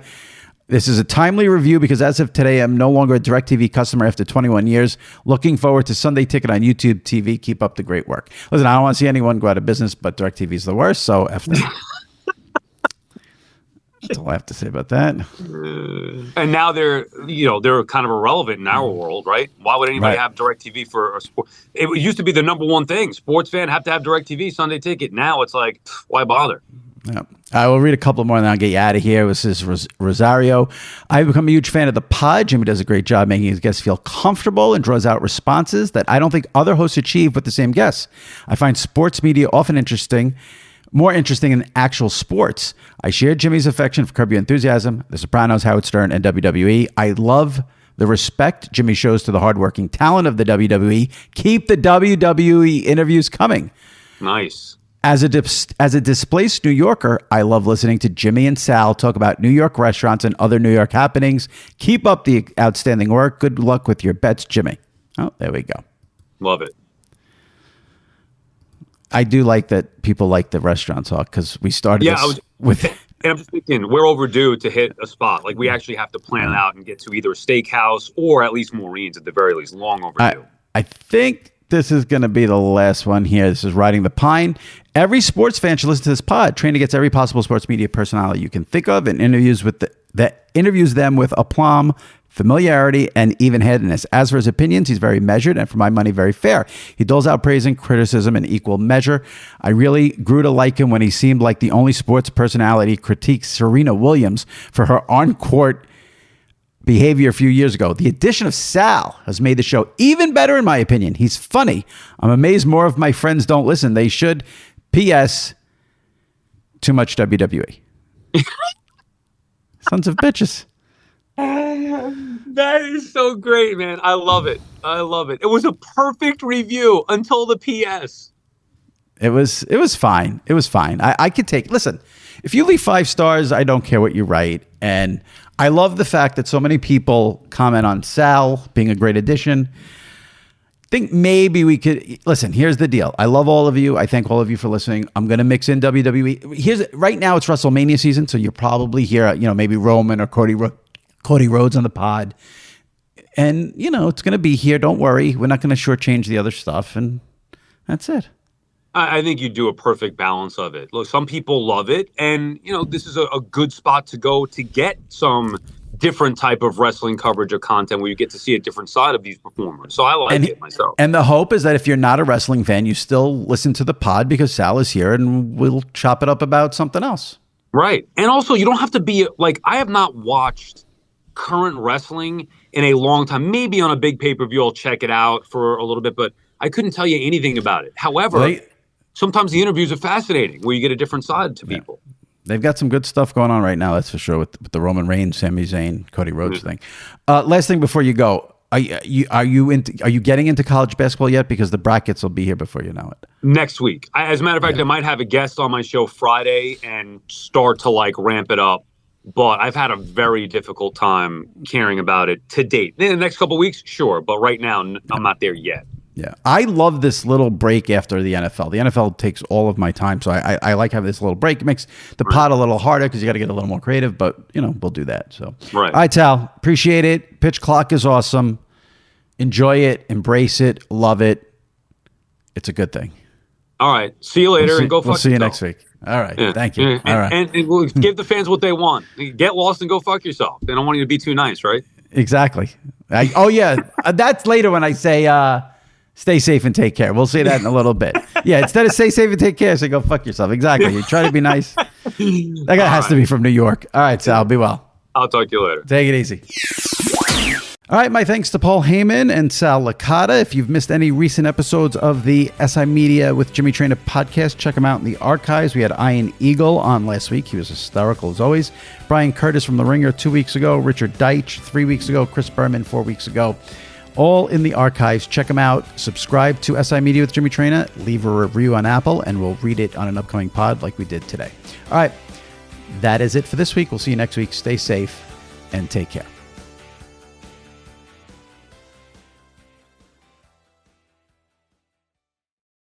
This is a timely review because as of today, I'm no longer a DirecTV customer after 21 years. Looking forward to Sunday Ticket on YouTube TV. Keep up the great work. Listen, I don't want to see anyone go out of business, but DirecTV is the worst, so F them. That's all I have to say about that. And now they're kind of irrelevant in our world, right? Why would anybody have DirecTV for a sport? It used to be the number one thing. Sports fan have to have DirecTV, Sunday Ticket. Now it's like, why bother? Yeah. I will read a couple more and then I'll get you out of here. This is Rosario. I've become a huge fan of the pod. Jimmy does a great job making his guests feel comfortable and draws out responses that I don't think other hosts achieve with the same guests. I find sports media often more interesting than actual sports. I share Jimmy's affection for Curb Your Enthusiasm, The Sopranos, Howard Stern, and WWE. I love the respect Jimmy shows to the hardworking talent of the WWE. Keep the WWE interviews coming. Nice. As a displaced New Yorker, I love listening to Jimmy and Sal talk about New York restaurants and other New York happenings. Keep up the outstanding work. Good luck with your bets, Jimmy. Oh, there we go. Love it. I do like that people like the restaurant talk because we started with... And I'm just thinking, we're overdue to hit a spot. Like, we actually have to plan it out and get to either a steakhouse or at least Maureen's at the very least. Long overdue. I think this is going to be the last one here. This is Riding the Pine. Every sports fan should listen to this pod. Trainer gets every possible sports media personality you can think of and interviews them with aplomb, familiarity, and even-handedness. As for his opinions, he's very measured and, for my money, very fair. He doles out praise and criticism in equal measure. I really grew to like him when he seemed like the only sports personality critiqued Serena Williams for her on-court behavior a few years ago. The addition of Sal has made the show even better, in my opinion. He's funny. I'm amazed more of my friends don't listen. They should. P.S. Too much WWE. Sons of bitches. That is so great, man. I love it. It was a perfect review until the PS. It was fine. I could take, listen, if you leave 5 stars, I don't care what you write. And I love the fact that so many people comment on Sal being a great addition. I think maybe we could, listen, here's the deal. I love all of you. I thank all of you for listening. I'm going to mix in WWE. Right now it's WrestleMania season, so you'll probably hear, maybe Roman or Cody Rhodes on the pod. And, it's going to be here. Don't worry. We're not going to shortchange the other stuff. And that's it. I think you do a perfect balance of it. Look, some people love it. And, this is a good spot to go to get some different type of wrestling coverage or content where you get to see a different side of these performers. So I like it myself. And the hope is that if you're not a wrestling fan, you still listen to the pod because Sal is here and we'll chop it up about something else. Right. And also, you don't have to be like, I have not watched current wrestling in a long time. Maybe on a big pay-per-view, I'll check it out for a little bit, but I couldn't tell you anything about it. However, sometimes the interviews are fascinating where you get a different side to people. They've got some good stuff going on right now, that's for sure, with the Roman Reigns, Sami Zayn, Cody Rhodes thing. Last thing before you go, are you getting into college basketball yet? Because the brackets will be here before you know it. Next week. As a matter of fact, I might have a guest on my show Friday and start to ramp it up. But I've had a very difficult time caring about it to date. In the next couple of weeks, sure. But right now, I'm not there yet. Yeah. I love this little break after the NFL. The NFL takes all of my time. So I like having this little break. It makes the pod a little harder because you got to get a little more creative. But, we'll do that. So, right. All right, Tal. Appreciate it. Pitch Clock is awesome. Enjoy it. Embrace it. Love it. It's a good thing. All right. See you later and go fuck yourself. We'll see you next week. All right. Yeah. Thank you. And, all right. And we'll give the fans what they want. Get lost and go fuck yourself. They don't want you to be too nice, right? Exactly. Oh, yeah. That's later when I say, stay safe and take care. We'll say that in a little bit. Yeah, instead of stay safe and take care, say go fuck yourself. Exactly. You try to be nice. That guy has to be from New York. All right, Sal, be well. I'll talk to you later. Take it easy. All right, my thanks to Paul Heyman and Sal Licata. If you've missed any recent episodes of the SI Media with Jimmy Traina podcast, check them out in the archives. We had Iron Eagle on last week. He was hysterical as always. Brian Curtis from The Ringer 2 weeks ago. Richard Deitch 3 weeks ago. Chris Berman 4 weeks ago. All in the archives. Check them out. Subscribe to SI Media with Jimmy Traina. Leave a review on Apple, and we'll read it on an upcoming pod like we did today. All right, that is it for this week. We'll see you next week. Stay safe and take care.